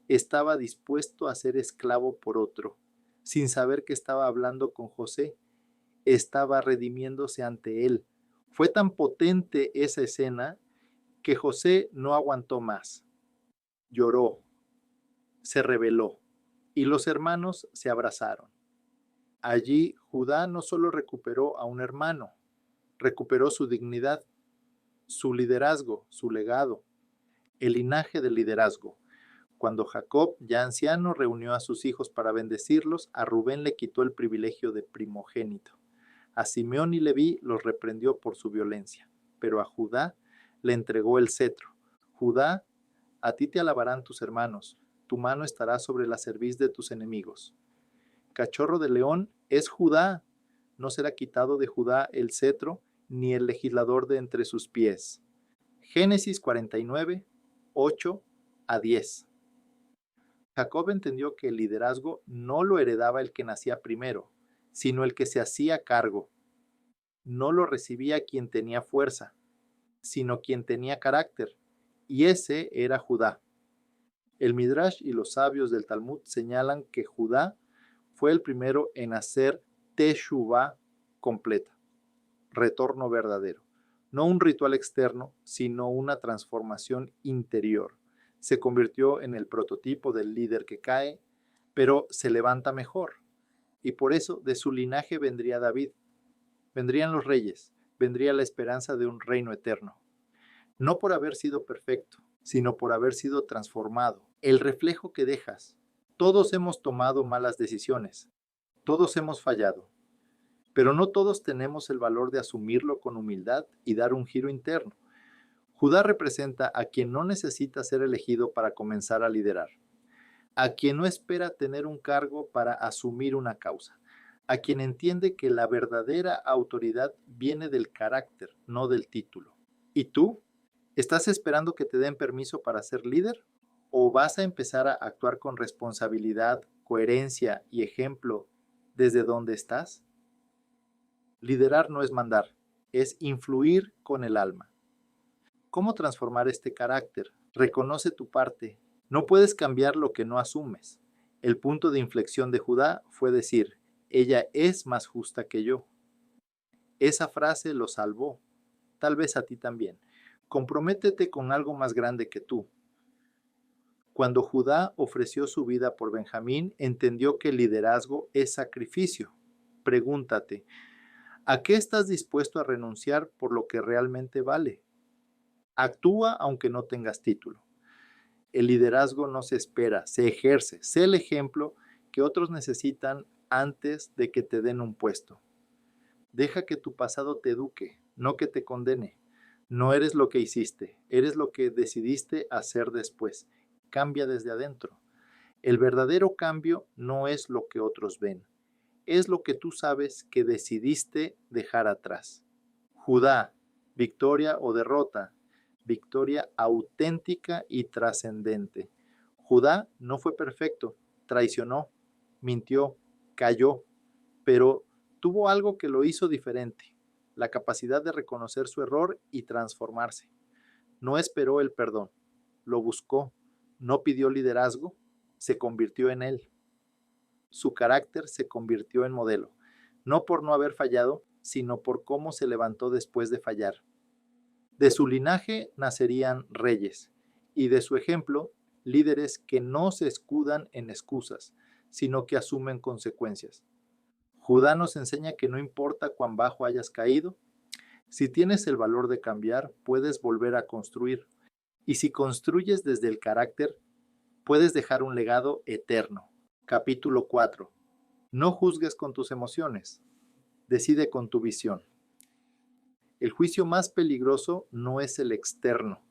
estaba dispuesto a ser esclavo por otro, sin saber que estaba hablando con José, estaba redimiéndose ante él. Fue tan potente esa escena que José no aguantó más. Lloró, se rebeló, y los hermanos se abrazaron. Allí Judá no solo recuperó a un hermano, recuperó su dignidad, su liderazgo, su legado, el linaje del liderazgo. Cuando Jacob, ya anciano, reunió a sus hijos para bendecirlos, a Rubén le quitó el privilegio de primogénito. A Simeón y Leví los reprendió por su violencia, pero a Judá le entregó el cetro. Judá, a ti te alabarán tus hermanos, tu mano estará sobre la cerviz de tus enemigos. Cachorro de león es Judá, no será quitado de Judá el cetro, ni el legislador de entre sus pies. Génesis 49, 8 a 10. Jacob entendió que el liderazgo no lo heredaba el que nacía primero, sino el que se hacía cargo. No lo recibía quien tenía fuerza, sino quien tenía carácter, y ese era Judá. El Midrash y los sabios del Talmud señalan que Judá fue el primero en hacer teshuvá completa, retorno verdadero. No un ritual externo, sino una transformación interior. Se convirtió en el prototipo del líder que cae, pero se levanta mejor. Y por eso de su linaje vendría David, vendrían los reyes, vendría la esperanza de un reino eterno. No por haber sido perfecto, sino por haber sido transformado. El reflejo que dejas. Todos hemos tomado malas decisiones, todos hemos fallado, pero no todos tenemos el valor de asumirlo con humildad y dar un giro interno. Judá representa a quien no necesita ser elegido para comenzar a liderar, a quien no espera tener un cargo para asumir una causa, a quien entiende que la verdadera autoridad viene del carácter, no del título. ¿Y tú? ¿Estás esperando que te den permiso para ser líder? ¿O vas a empezar a actuar con responsabilidad, coherencia y ejemplo desde donde estás? Liderar no es mandar, es influir con el alma. ¿Cómo transformar este carácter? Reconoce tu parte. No puedes cambiar lo que no asumes. El punto de inflexión de Judá fue decir: ella es más justa que yo. Esa frase lo salvó, tal vez a ti también. Comprométete con algo más grande que tú. Cuando Judá ofreció su vida por Benjamín, entendió que el liderazgo es sacrificio. Pregúntate: ¿a qué estás dispuesto a renunciar por lo que realmente vale? Actúa aunque no tengas título. El liderazgo no se espera, se ejerce. Sé el ejemplo que otros necesitan antes de que te den un puesto. Deja que tu pasado te eduque, no que te condene. No eres lo que hiciste, eres lo que decidiste hacer después. Cambia desde adentro. El verdadero cambio no es lo que otros ven, es lo que tú sabes que decidiste dejar atrás. Judá, victoria o derrota, victoria auténtica y trascendente. Judá no fue perfecto, traicionó, mintió, cayó, pero tuvo algo que lo hizo diferente, la capacidad de reconocer su error y transformarse. No esperó el perdón, lo buscó, no pidió liderazgo, se convirtió en él. Su carácter se convirtió en modelo, no por no haber fallado, sino por cómo se levantó después de fallar. De su linaje nacerían reyes, y de su ejemplo, líderes que no se escudan en excusas, sino que asumen consecuencias. Judá nos enseña que no importa cuán bajo hayas caído, si tienes el valor de cambiar, puedes volver a construir. Y si construyes desde el carácter, puedes dejar un legado eterno. Capítulo 4. No juzgues con tus emociones, decide con tu visión. El juicio más peligroso no es el externo,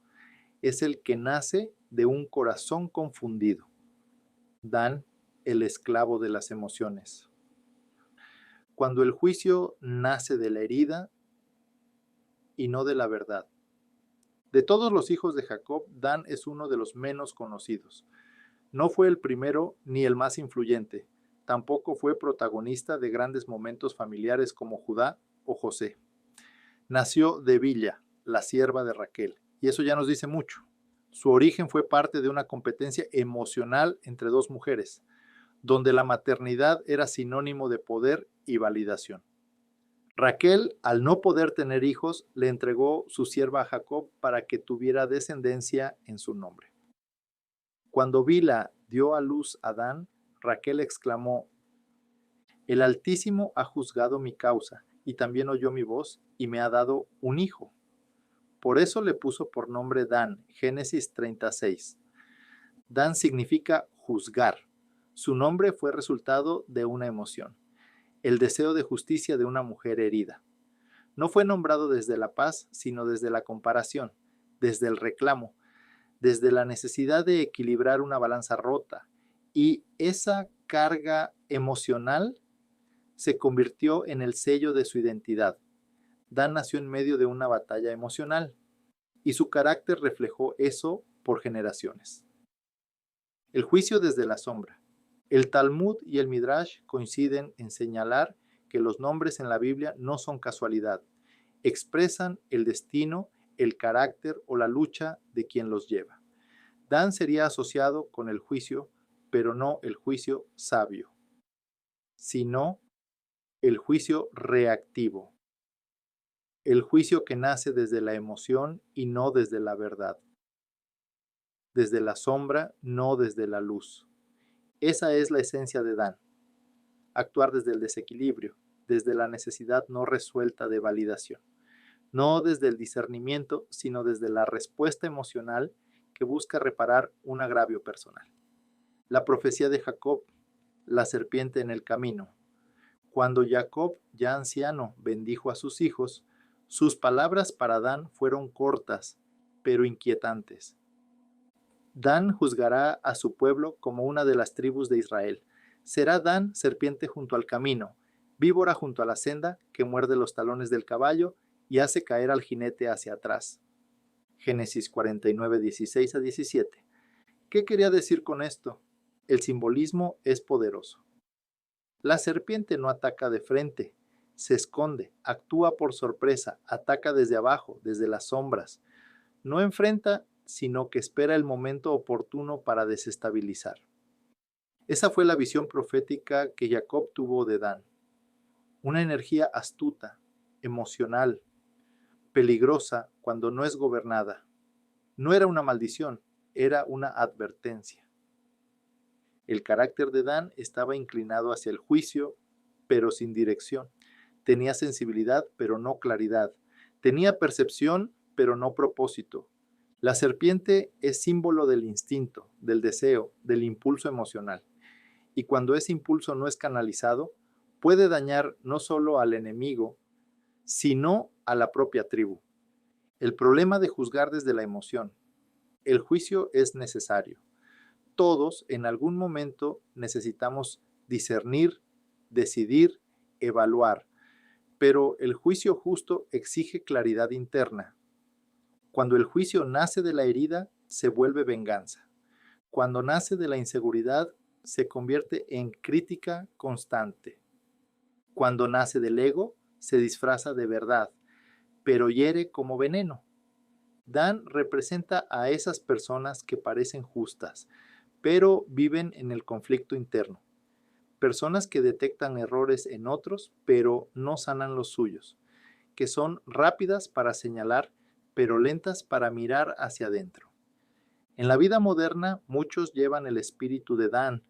es el que nace de un corazón confundido. Dan, el esclavo de las emociones. Cuando el juicio nace de la herida y no de la verdad. De todos los hijos de Jacob, Dan es uno de los menos conocidos. No fue el primero ni el más influyente. Tampoco fue protagonista de grandes momentos familiares como Judá o José. Nació de Bilha, la sierva de Raquel, y eso ya nos dice mucho. Su origen fue parte de una competencia emocional entre dos mujeres, donde la maternidad era sinónimo de poder y validación. Raquel, al no poder tener hijos, le entregó su sierva a Jacob para que tuviera descendencia en su nombre. Cuando Bilha dio a luz a Dan, Raquel exclamó: El Altísimo ha juzgado mi causa y también oyó mi voz y me ha dado un hijo. Por eso le puso por nombre Dan, Génesis 36. Dan significa juzgar. Su nombre fue resultado de una emoción, el deseo de justicia de una mujer herida. No fue nombrado desde la paz, sino desde la comparación, desde el reclamo, desde la necesidad de equilibrar una balanza rota. Y esa carga emocional se convirtió en el sello de su identidad. Dan nació en medio de una batalla emocional y su carácter reflejó eso por generaciones. El juicio desde la sombra. El Talmud y el Midrash coinciden en señalar que los nombres en la Biblia no son casualidad, expresan el destino, el carácter o la lucha de quien los lleva. Dan sería asociado con el juicio, pero no el juicio sabio, sino el juicio reactivo, el juicio que nace desde la emoción y no desde la verdad, desde la sombra, no desde la luz. Esa es la esencia de Dan, actuar desde el desequilibrio, desde la necesidad no resuelta de validación, no desde el discernimiento, sino desde la respuesta emocional que busca reparar un agravio personal. La profecía de Jacob, la serpiente en el camino. Cuando Jacob, ya anciano, bendijo a sus hijos, sus palabras para Dan fueron cortas, pero inquietantes. Dan juzgará a su pueblo como una de las tribus de Israel. Será Dan serpiente junto al camino, víbora junto a la senda que muerde los talones del caballo y hace caer al jinete hacia atrás. Génesis 49, 16 a 17. ¿Qué quería decir con esto? El simbolismo es poderoso. La serpiente no ataca de frente, se esconde, actúa por sorpresa, ataca desde abajo, desde las sombras. No enfrenta, sino que espera el momento oportuno para desestabilizar. Esa fue la visión profética que Jacob tuvo de Dan. Una energía astuta, emocional, peligrosa cuando no es gobernada. No era una maldición, era una advertencia. El carácter de Dan estaba inclinado hacia el juicio, pero sin dirección. Tenía sensibilidad, pero no claridad. Tenía percepción, pero no propósito. La serpiente es símbolo del instinto, del deseo, del impulso emocional. Y cuando ese impulso no es canalizado, puede dañar no solo al enemigo, sino a la propia tribu. El problema de juzgar desde la emoción. El juicio es necesario. Todos en algún momento necesitamos discernir, decidir, evaluar, pero el juicio justo exige claridad interna. Cuando el juicio nace de la herida, se vuelve venganza. Cuando nace de la inseguridad, se convierte en crítica constante. Cuando nace del ego, se disfraza de verdad, pero hiere como veneno. Dan representa a esas personas que parecen justas, pero viven en el conflicto interno. Personas que detectan errores en otros, pero no sanan los suyos, que son rápidas para señalar, pero lentas para mirar hacia adentro. En la vida moderna, muchos llevan el espíritu de Dan,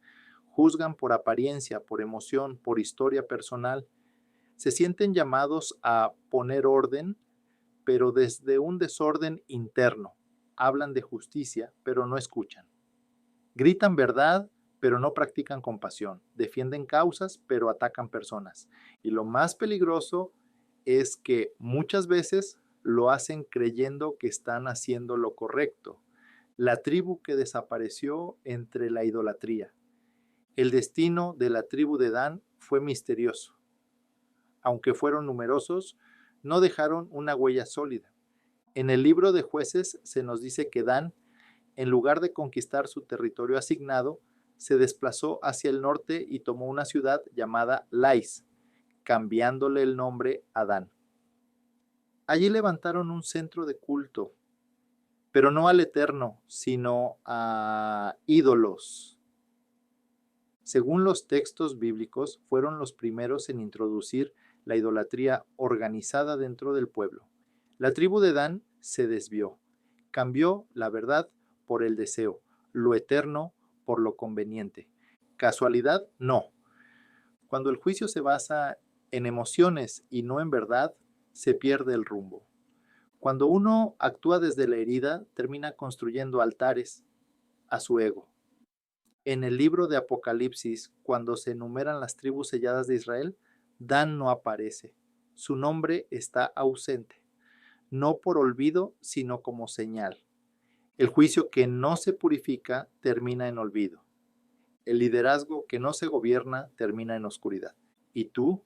juzgan por apariencia, por emoción, por historia personal. Se sienten llamados a poner orden, pero desde un desorden interno. Hablan de justicia, pero no escuchan. Gritan verdad, pero no practican compasión. Defienden causas, pero atacan personas. Y lo más peligroso es que muchas veces lo hacen creyendo que están haciendo lo correcto. La tribu que desapareció entre la idolatría. El destino de la tribu de Dan fue misterioso. Aunque fueron numerosos, no dejaron una huella sólida. En el libro de Jueces se nos dice que Dan, en lugar de conquistar su territorio asignado, se desplazó hacia el norte y tomó una ciudad llamada Lais, cambiándole el nombre a Dan. Allí levantaron un centro de culto, pero no al Eterno, sino a ídolos. Según los textos bíblicos, fueron los primeros en introducir la idolatría organizada dentro del pueblo. La tribu de Dan se desvió, cambió la verdad por el deseo, lo eterno por lo conveniente. ¿Casualidad? No. Cuando el juicio se basa en emociones y no en verdad, se pierde el rumbo. Cuando uno actúa desde la herida, termina construyendo altares a su ego. En el libro de Apocalipsis, cuando se enumeran las tribus selladas de Israel, Dan no aparece. Su nombre está ausente, no por olvido, sino como señal. El juicio que no se purifica termina en olvido. El liderazgo que no se gobierna termina en oscuridad. ¿Y tú?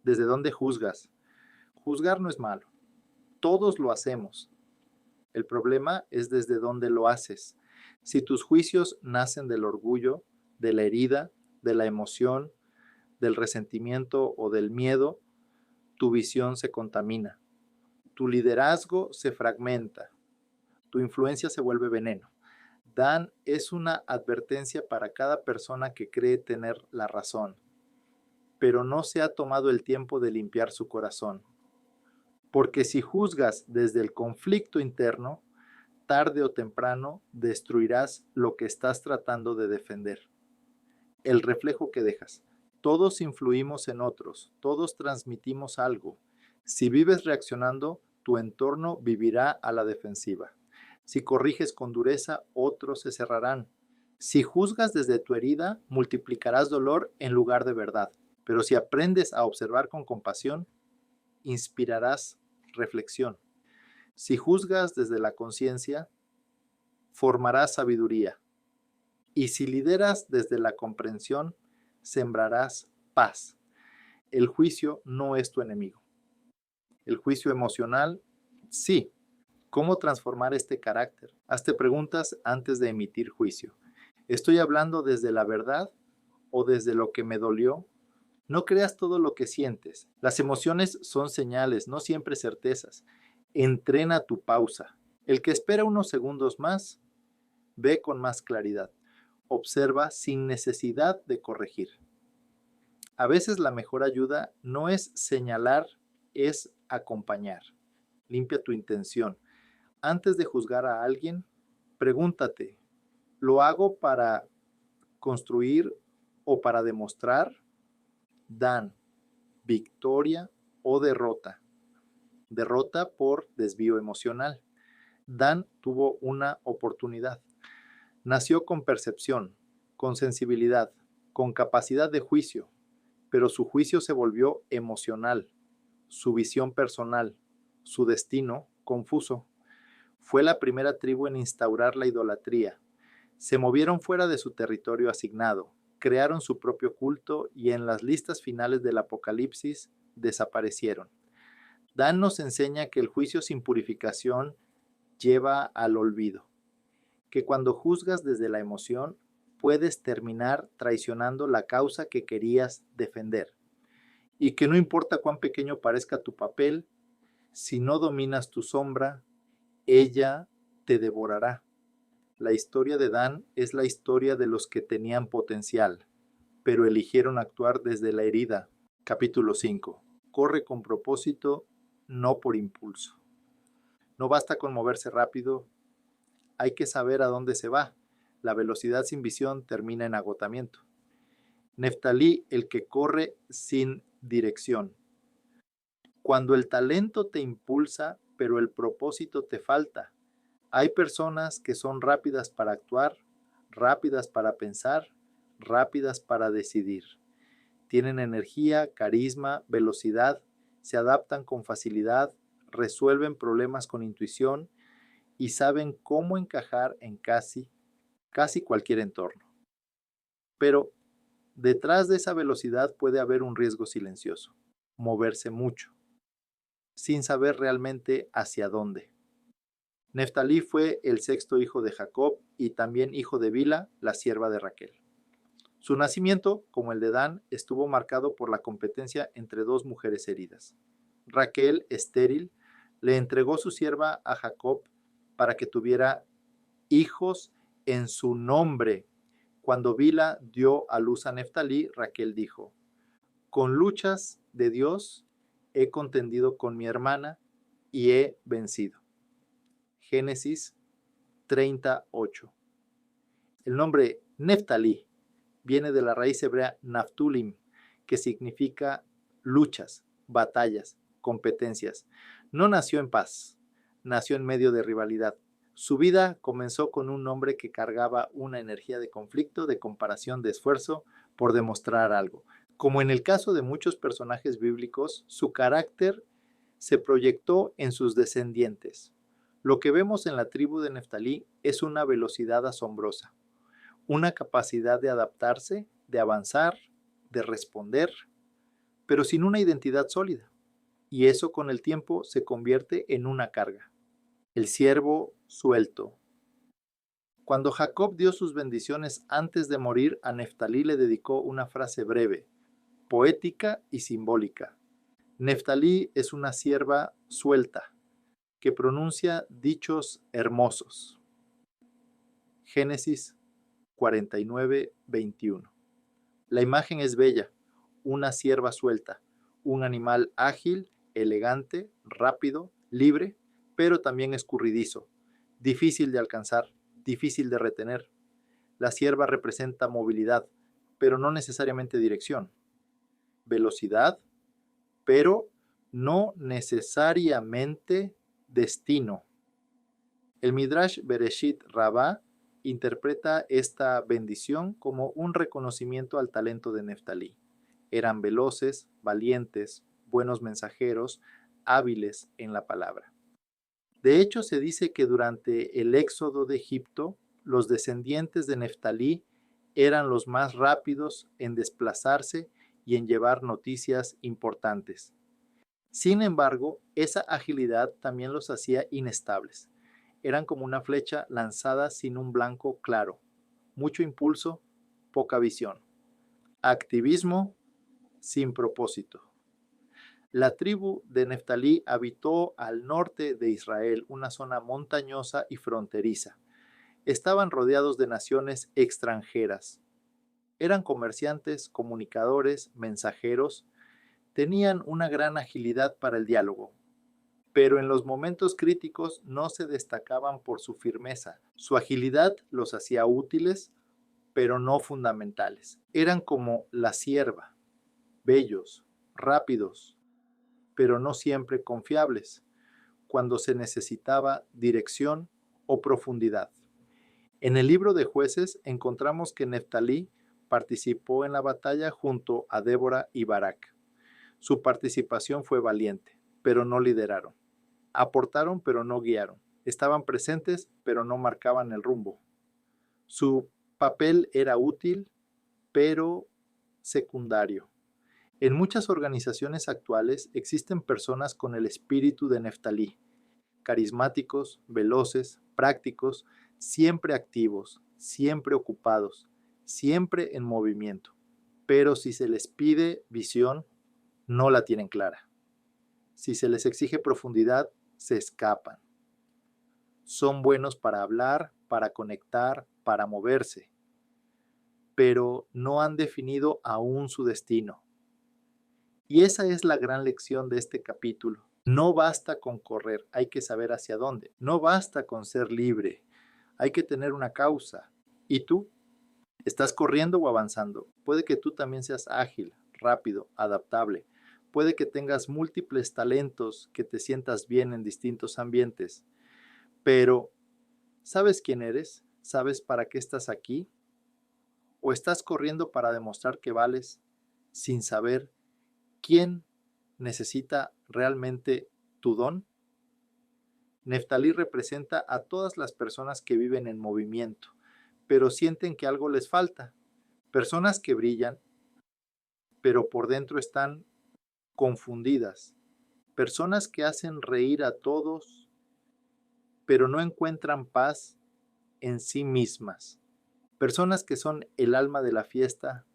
¿Desde dónde juzgas? Juzgar no es malo. Todos lo hacemos. El problema es desde dónde lo haces. Si tus juicios nacen del orgullo, de la herida, de la emoción, del resentimiento o del miedo, tu visión se contamina. Tu liderazgo se fragmenta. Tu influencia se vuelve veneno. Dan es una advertencia para cada persona que cree tener la razón, pero no se ha tomado el tiempo de limpiar su corazón. Porque si juzgas desde el conflicto interno, tarde o temprano destruirás lo que estás tratando de defender. El reflejo que dejas. Todos influimos en otros, todos transmitimos algo. Si vives reaccionando, tu entorno vivirá a la defensiva. Si corriges con dureza, otros se cerrarán. Si juzgas desde tu herida, multiplicarás dolor en lugar de verdad. Pero si aprendes a observar con compasión, inspirarás reflexión. Si juzgas desde la conciencia, formarás sabiduría. Y si lideras desde la comprensión, sembrarás paz. El juicio no es tu enemigo. El juicio emocional, sí. ¿Cómo transformar este carácter? Hazte preguntas antes de emitir juicio. ¿Estoy hablando desde la verdad o desde lo que me dolió? No creas todo lo que sientes. Las emociones son señales, no siempre certezas. Entrena tu pausa. El que espera unos segundos más, ve con más claridad. Observa sin necesidad de corregir. A veces la mejor ayuda no es señalar, es acompañar. Limpia tu intención. Antes de juzgar a alguien, pregúntate, ¿lo hago para construir o para demostrar? Dan, victoria o derrota. Derrota por desvío emocional. Dan tuvo una oportunidad. Nació con percepción, con sensibilidad, con capacidad de juicio, pero su juicio se volvió emocional, su visión personal, su destino confuso. Fue la primera tribu en instaurar la idolatría. Se movieron fuera de su territorio asignado, crearon su propio culto y en las listas finales del Apocalipsis desaparecieron. Dan nos enseña que el juicio sin purificación lleva al olvido, que cuando juzgas desde la emoción puedes terminar traicionando la causa que querías defender, y que no importa cuán pequeño parezca tu papel, si no dominas tu sombra, ella te devorará. La historia de Dan es la historia de los que tenían potencial, pero eligieron actuar desde la herida. Capítulo 5. Corre con propósito, no por impulso. No basta con moverse rápido, hay que saber a dónde se va. La velocidad sin visión termina en agotamiento. Neftalí, el que corre sin dirección. Cuando el talento te impulsa, pero el propósito te falta. Hay personas que son rápidas para actuar, rápidas para pensar, rápidas para decidir. Tienen energía, carisma, velocidad, se adaptan con facilidad, resuelven problemas con intuición y saben cómo encajar en casi cualquier entorno. Pero detrás de esa velocidad puede haber un riesgo silencioso, moverse mucho, sin saber realmente hacia dónde. Neftalí fue el sexto hijo de Jacob y también hijo de Bila, la sierva de Raquel. Su nacimiento, como el de Dan, estuvo marcado por la competencia entre dos mujeres heridas. Raquel, estéril, le entregó su sierva a Jacob para que tuviera hijos en su nombre. Cuando Bila dio a luz a Neftalí, Raquel dijo: con luchas de Dios he contendido con mi hermana y he vencido. Génesis 38. El nombre Neftalí viene de la raíz hebrea Naftulim, que significa luchas, batallas, competencias. No nació en paz, nació en medio de rivalidad. Su vida comenzó con un hombre que cargaba una energía de conflicto, de comparación, de esfuerzo por demostrar algo. Como en el caso de muchos personajes bíblicos, su carácter se proyectó en sus descendientes. Lo que vemos en la tribu de Neftalí es una velocidad asombrosa, una capacidad de adaptarse, de avanzar, de responder, pero sin una identidad sólida. Y eso con el tiempo se convierte en una carga. El siervo suelto. Cuando Jacob dio sus bendiciones antes de morir, a Neftalí le dedicó una frase breve, poética y simbólica. Neftalí es una sierva suelta, que pronuncia dichos hermosos. Génesis 49, 21. La imagen es bella, una sierva suelta, un animal ágil, elegante, rápido, libre, pero también escurridizo, difícil de alcanzar, difícil de retener. La sierva representa movilidad, pero no necesariamente dirección. Velocidad, pero no necesariamente destino. El Midrash Bereshit Rabbah interpreta esta bendición como un reconocimiento al talento de Neftalí. Eran veloces, valientes, buenos mensajeros, hábiles en la palabra. De hecho, se dice que durante el éxodo de Egipto, los descendientes de Neftalí eran los más rápidos en desplazarse y en llevar noticias importantes. Sin embargo, esa agilidad también los hacía inestables. Eran como una flecha lanzada sin un blanco claro. Mucho impulso, poca visión. Activismo sin propósito. La tribu de Neftalí habitó al norte de Israel, una zona montañosa y fronteriza. Estaban rodeados de naciones extranjeras. Eran comerciantes, comunicadores, mensajeros. Tenían una gran agilidad para el diálogo, pero en los momentos críticos no se destacaban por su firmeza. Su agilidad los hacía útiles, pero no fundamentales. Eran como la sierva, bellos, rápidos, pero no siempre confiables. cuando se necesitaba dirección o profundidad. En el libro de Jueces encontramos que Neftalí participó en la batalla junto a Débora y Barak. Su participación fue valiente, pero no lideraron. Aportaron, pero no guiaron. Estaban presentes, pero no marcaban el rumbo. Su papel era útil, pero secundario. En muchas organizaciones actuales existen personas con el espíritu de Neftalí, carismáticos, veloces, prácticos, siempre activos, siempre ocupados, siempre en movimiento. Pero si se les pide visión, no la tienen clara. Si se les exige profundidad, se escapan. Son buenos para hablar, para conectar, para moverse, pero no han definido aún su destino. Y esa es la gran lección de este capítulo. No basta con correr, hay que saber hacia dónde. No basta con ser libre, hay que tener una causa. ¿Y tú? ¿Estás corriendo o avanzando? Puede que tú también seas ágil, rápido, adaptable. Puede que tengas múltiples talentos, que te sientas bien en distintos ambientes. Pero, ¿sabes quién eres? ¿Sabes para qué estás aquí? ¿O estás corriendo para demostrar que vales sin saber quién necesita realmente tu don? Neftalí representa a todas las personas que viven en movimiento, pero sienten que algo les falta. Personas que brillan, pero por dentro están confundidas. Personas que hacen reír a todos, pero no encuentran paz en sí mismas. Personas que son el alma de la fiesta,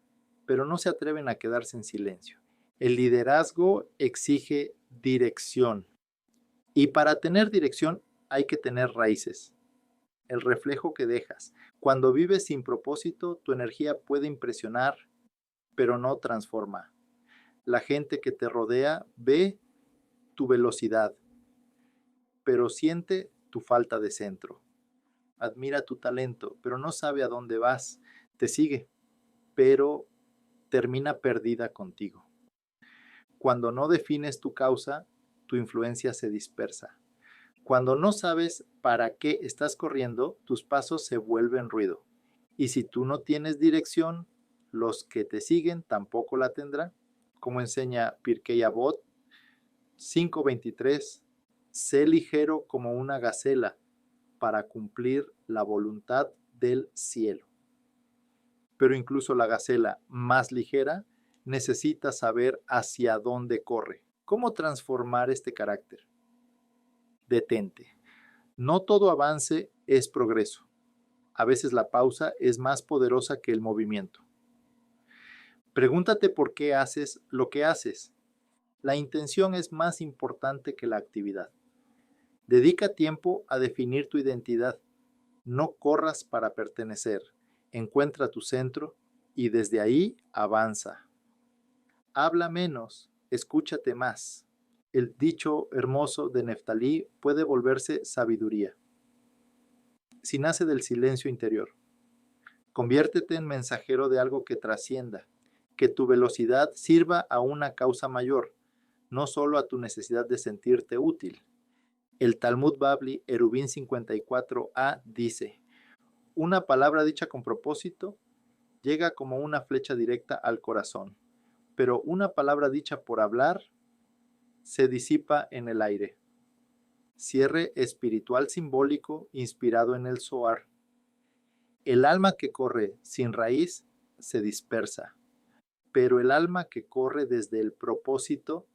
pero no se atreven a quedarse en silencio. El liderazgo exige dirección. Y para tener dirección hay que tener raíces, el reflejo que dejas. Cuando vives sin propósito, tu energía puede impresionar, pero no transforma. La gente que te rodea ve tu velocidad, pero siente tu falta de centro. Admira tu talento, pero no sabe a dónde vas. Te sigue, pero termina perdida contigo. Cuando no defines tu causa, tu influencia se dispersa. Cuando no sabes para qué estás corriendo, tus pasos se vuelven ruido. Y si tú no tienes dirección, los que te siguen tampoco la tendrán. Como enseña Pirkei Avot 5:23, sé ligero como una gacela para cumplir la voluntad del cielo. Pero incluso la gacela más ligera necesita saber hacia dónde corre. ¿Cómo transformar este carácter? Detente. No todo avance es progreso. A veces la pausa es más poderosa que el movimiento. Pregúntate por qué haces lo que haces. La intención es más importante que la actividad. Dedica tiempo a definir tu identidad. No corras para pertenecer. Encuentra tu centro y desde ahí avanza. Habla menos, escúchate más. El dicho hermoso de Neftalí puede volverse sabiduría. Si nace del silencio interior, conviértete en mensajero de algo que trascienda, que tu velocidad sirva a una causa mayor, no solo a tu necesidad de sentirte útil. El Talmud Babli, Erubín 54a, dice: una palabra dicha con propósito llega como una flecha directa al corazón, pero una palabra dicha por hablar se disipa en el aire. Cierre espiritual simbólico inspirado en el Zohar. El alma que corre sin raíz se dispersa, pero el alma que corre desde el propósito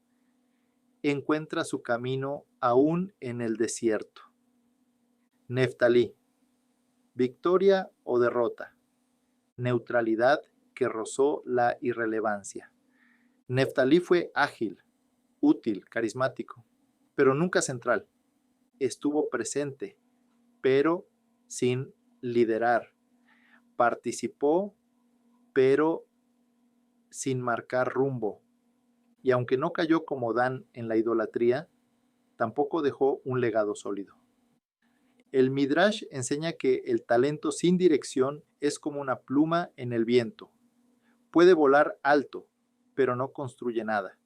encuentra su camino aún en el desierto. Neftalí, victoria o derrota, neutralidad que rozó la irrelevancia. Neftalí fue ágil, útil, carismático, pero nunca central. Estuvo presente, pero sin liderar. Participó, pero sin marcar rumbo. Y aunque no cayó como Dan en la idolatría, tampoco dejó un legado sólido. El Midrash enseña que el talento sin dirección es como una pluma en el viento. Puede volar alto, pero no construye nada.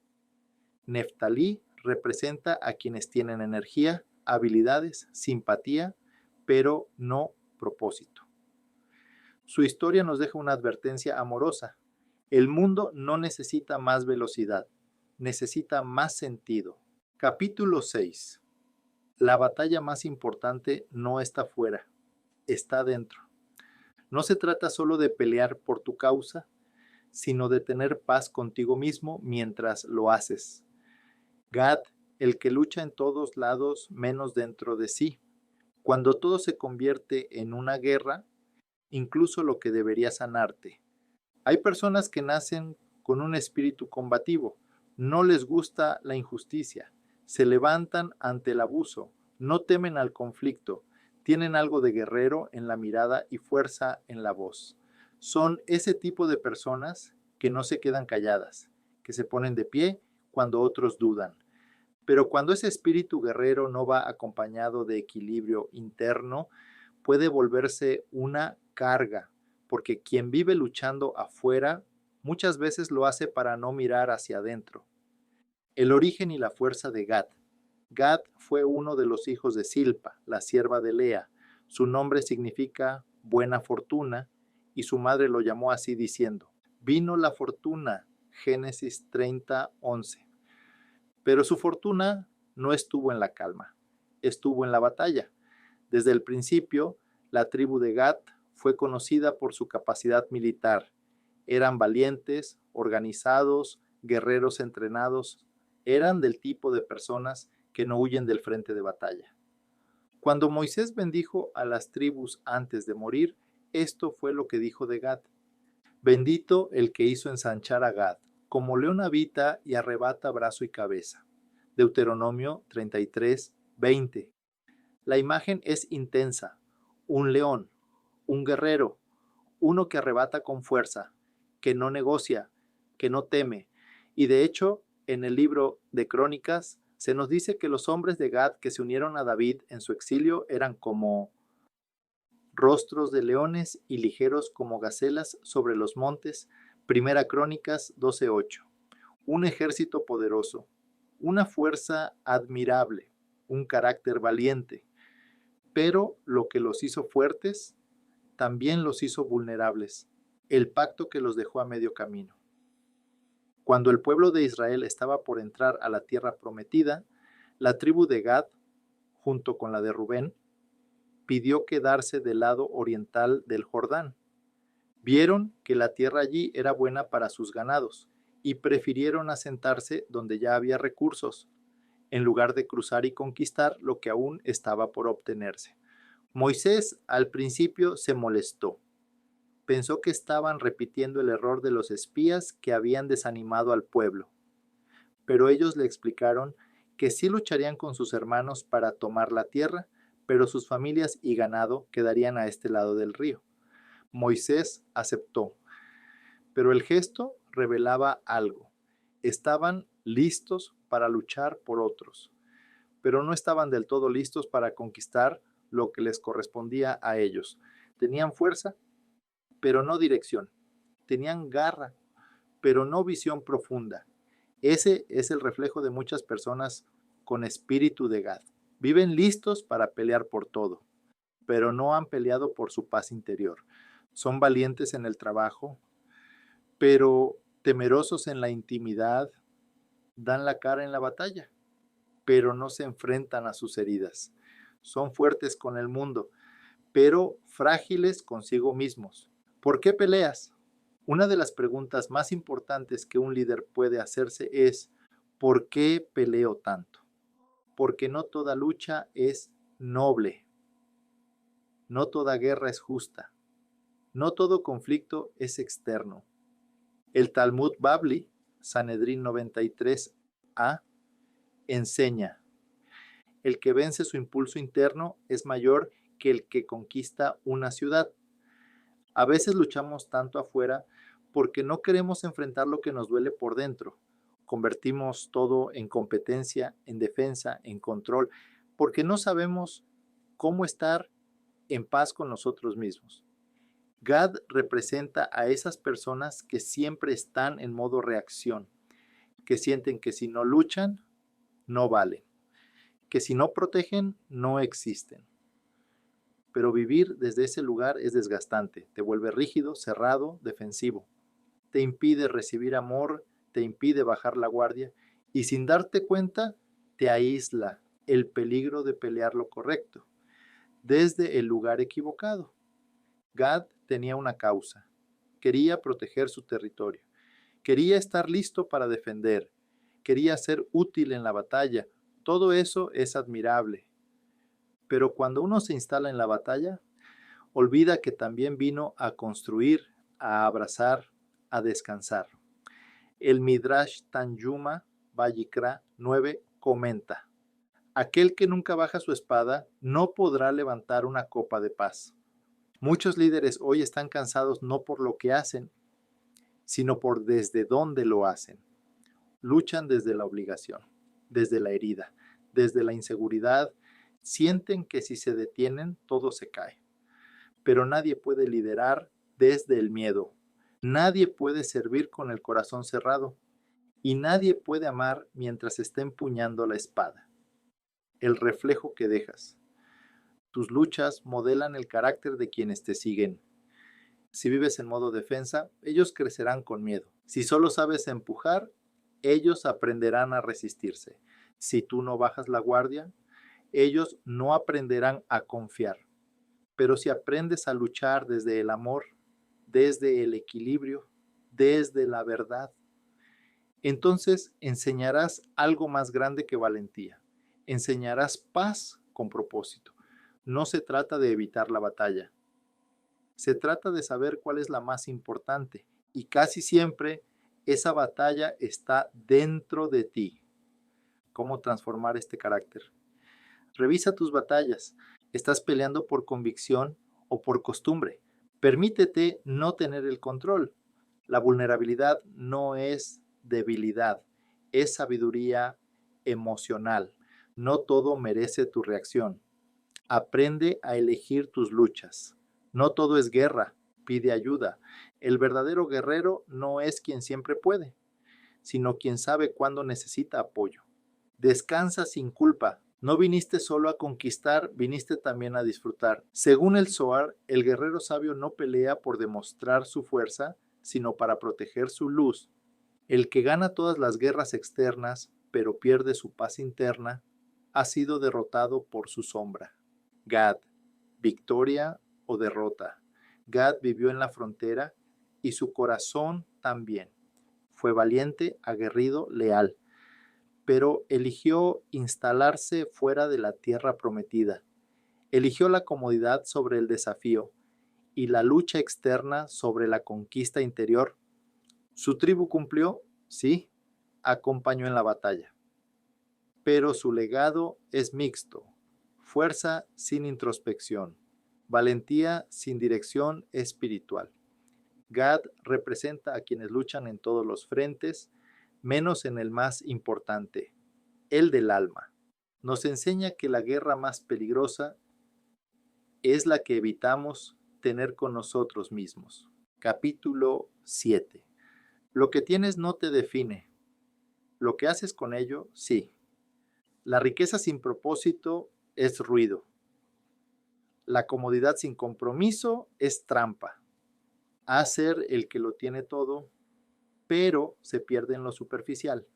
Neftalí representa a quienes tienen energía, habilidades, simpatía, pero no propósito. Su historia nos deja una advertencia amorosa. El mundo no necesita más velocidad, necesita más sentido. Capítulo 6. La batalla más importante no está fuera, está dentro. No se trata solo de pelear por tu causa, sino de tener paz contigo mismo mientras lo haces. Gad, el que lucha en todos lados menos dentro de sí. Cuando todo se convierte en una guerra, incluso lo que debería sanarte. Hay personas que nacen con un espíritu combativo, no les gusta la injusticia, se levantan ante el abuso, no temen al conflicto, tienen algo de guerrero en la mirada y fuerza en la voz. Son ese tipo de personas que no se quedan calladas, que se ponen de pie cuando otros dudan. Pero cuando ese espíritu guerrero no va acompañado de equilibrio interno, puede volverse una carga, porque quien vive luchando afuera muchas veces lo hace para no mirar hacia adentro. El origen y la fuerza de Gad. Gad fue uno de los hijos de Silpa, la sierva de Lea. Su nombre significa buena fortuna y su madre lo llamó así diciendo, vino la fortuna, Génesis 30:11. Pero su fortuna no estuvo en la calma, estuvo en la batalla. Desde el principio, la tribu de Gad fue conocida por su capacidad militar. Eran valientes, organizados, guerreros entrenados. Eran del tipo de personas que no huyen del frente de batalla. Cuando Moisés bendijo a las tribus antes de morir, esto fue lo que dijo de Gad. Bendito el que hizo ensanchar a Gad, como león habita y arrebata brazo y cabeza. Deuteronomio 33:20. La imagen es intensa. Un león, un guerrero, uno que arrebata con fuerza, que no negocia, que no teme. Y de hecho, en el libro de Crónicas, se nos dice que los hombres de Gad que se unieron a David en su exilio eran como rostros de leones y ligeros como gacelas sobre los montes. Primera Crónicas 12:8. Un ejército poderoso, una fuerza admirable, un carácter valiente. Pero lo que los hizo fuertes, también los hizo vulnerables, el pacto que los dejó a medio camino. Cuando el pueblo de Israel estaba por entrar a la tierra prometida, la tribu de Gad, junto con la de Rubén, pidió quedarse del lado oriental del Jordán. Vieron que la tierra allí era buena para sus ganados y prefirieron asentarse donde ya había recursos, en lugar de cruzar y conquistar lo que aún estaba por obtenerse. Moisés al principio se molestó. Pensó que estaban repitiendo el error de los espías que habían desanimado al pueblo. Pero ellos le explicaron que sí lucharían con sus hermanos para tomar la tierra, pero sus familias y ganado quedarían a este lado del río. Moisés aceptó, pero el gesto revelaba algo. Estaban listos para luchar por otros, pero no estaban del todo listos para conquistar lo que les correspondía a ellos. Tenían fuerza, pero no dirección. Tenían garra, pero no visión profunda. Ese es el reflejo de muchas personas con espíritu de Gad. Viven listos para pelear por todo, pero no han peleado por su paz interior. Son valientes en el trabajo, pero temerosos en la intimidad, dan la cara en la batalla, pero no se enfrentan a sus heridas. Son fuertes con el mundo, pero frágiles consigo mismos. ¿Por qué peleas? Una de las preguntas más importantes que un líder puede hacerse es, ¿por qué peleo tanto? Porque no toda lucha es noble, no toda guerra es justa, no todo conflicto es externo. El Talmud Babli, Sanedrín 93a, enseña, el que vence su impulso interno es mayor que el que conquista una ciudad. A veces luchamos tanto afuera porque no queremos enfrentar lo que nos duele por dentro. Convertimos todo en competencia, en defensa, en control, porque no sabemos cómo estar en paz con nosotros mismos. Gad representa a esas personas que siempre están en modo reacción, que sienten que si no luchan, no valen, que si no protegen, no existen. Pero vivir desde ese lugar es desgastante, te vuelve rígido, cerrado, defensivo. Te impide recibir amor, te impide bajar la guardia y sin darte cuenta te aísla el peligro de pelear lo correcto, desde el lugar equivocado. Gad tenía una causa, quería proteger su territorio, quería estar listo para defender, quería ser útil en la batalla. Todo eso es admirable. Pero cuando uno se instala en la batalla, olvida que también vino a construir, a abrazar, a descansar. El Midrash Tanjuma Vayikra 9 comenta: aquel que nunca baja su espada no podrá levantar una copa de paz. Muchos líderes hoy están cansados no por lo que hacen, sino por desde dónde lo hacen. Luchan desde la obligación, desde la herida, desde la inseguridad. Sienten que si se detienen, todo se cae. Pero nadie puede liderar desde el miedo. Nadie puede servir con el corazón cerrado. Y nadie puede amar mientras está empuñando la espada. El reflejo que dejas. Tus luchas modelan el carácter de quienes te siguen. Si vives en modo defensa, ellos crecerán con miedo. Si solo sabes empujar, ellos aprenderán a resistirse. Si tú no bajas la guardia, ellos no aprenderán a confiar. Pero si aprendes a luchar desde el amor, desde el equilibrio, desde la verdad, entonces enseñarás algo más grande que valentía. Enseñarás paz con propósito. No se trata de evitar la batalla. Se trata de saber cuál es la más importante. Y casi siempre esa batalla está dentro de ti. ¿Cómo transformar este carácter? Revisa tus batallas. ¿Estás peleando por convicción o por costumbre? Permítete no tener el control. La vulnerabilidad no es debilidad, es sabiduría emocional. No todo merece tu reacción. Aprende a elegir tus luchas. No todo es guerra, pide ayuda. El verdadero guerrero no es quien siempre puede, sino quien sabe cuándo necesita apoyo. Descansa sin culpa. No viniste solo a conquistar, viniste también a disfrutar. Según el Zohar, el guerrero sabio no pelea por demostrar su fuerza, sino para proteger su luz. El que gana todas las guerras externas, pero pierde su paz interna, ha sido derrotado por su sombra. Gad, victoria o derrota. Gad vivió en la frontera y su corazón también. Fue valiente, aguerrido, leal, pero eligió instalarse fuera de la tierra prometida. Eligió la comodidad sobre el desafío y la lucha externa sobre la conquista interior. Su tribu cumplió, sí, acompañó en la batalla. Pero su legado es mixto: fuerza sin introspección, valentía sin dirección espiritual. Gad representa a quienes luchan en todos los frentes, menos en el más importante, el del alma. Nos enseña que la guerra más peligrosa es la que evitamos tener con nosotros mismos. Capítulo 7. Lo que tienes no te define. Lo que haces con ello, sí. La riqueza sin propósito es ruido. La comodidad sin compromiso es trampa. Hacer el que lo tiene todo, pero se pierde en lo superficial.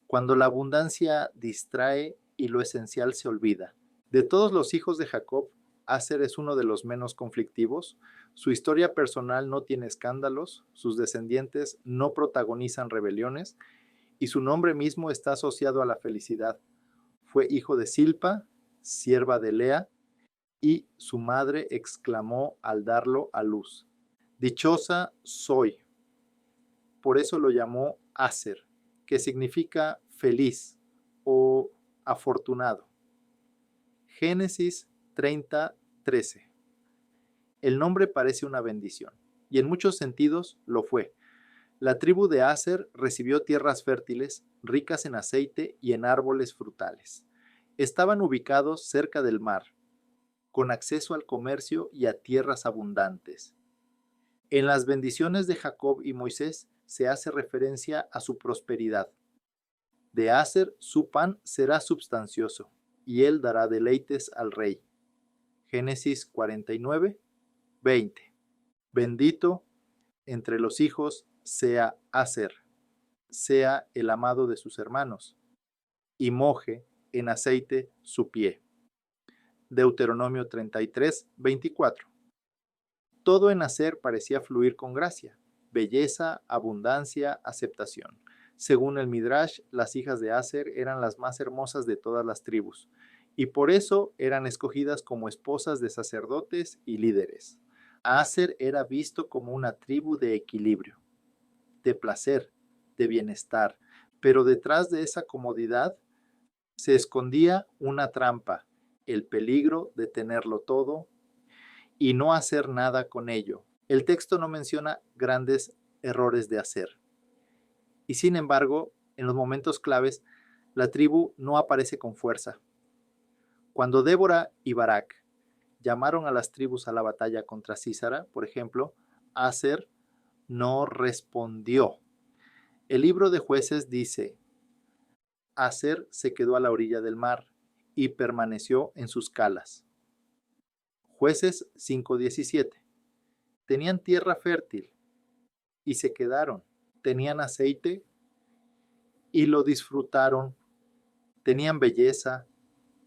Cuando la abundancia distrae y lo esencial se olvida. De todos los hijos de Jacob, Aser es uno de los menos conflictivos. Su historia personal no tiene escándalos, sus descendientes no protagonizan rebeliones y su nombre mismo está asociado a la felicidad. Fue hijo de Silpa, sierva de Lea, y su madre exclamó al darlo a luz: dichosa soy. Por eso lo llamó Aser, que significa feliz o afortunado. Génesis 30:13. El nombre parece una bendición, y en muchos sentidos lo fue. La tribu de Aser recibió tierras fértiles, ricas en aceite y en árboles frutales. Estaban ubicados cerca del mar, con acceso al comercio y a tierras abundantes. En las bendiciones de Jacob y Moisés se hace referencia a su prosperidad. De Aser su pan será substancioso. y él dará deleites al rey. Génesis 49, 20. Bendito entre los hijos sea Aser, sea el amado de sus hermanos, y moje en aceite su pie. Deuteronomio 33, 24. Todo en Aser parecía fluir con gracia, belleza, abundancia, aceptación. Según el Midrash, las hijas de Aser eran las más hermosas de todas las tribus, y por eso eran escogidas como esposas de sacerdotes y líderes. Aser era visto como una tribu de equilibrio, de placer, de bienestar, pero detrás de esa comodidad se escondía una trampa, el peligro de tenerlo todo y no hacer nada con ello. El texto no menciona grandes errores de Aser. Y sin embargo, en los momentos claves, la tribu no aparece con fuerza. Cuando Débora y Barak llamaron a las tribus a la batalla contra Sísara, por ejemplo, Aser no respondió. El libro de Jueces dice: Aser se quedó a la orilla del mar y permaneció en sus calas. Jueces 5:17. Tenían tierra fértil y se quedaron. Tenían aceite y lo disfrutaron. Tenían belleza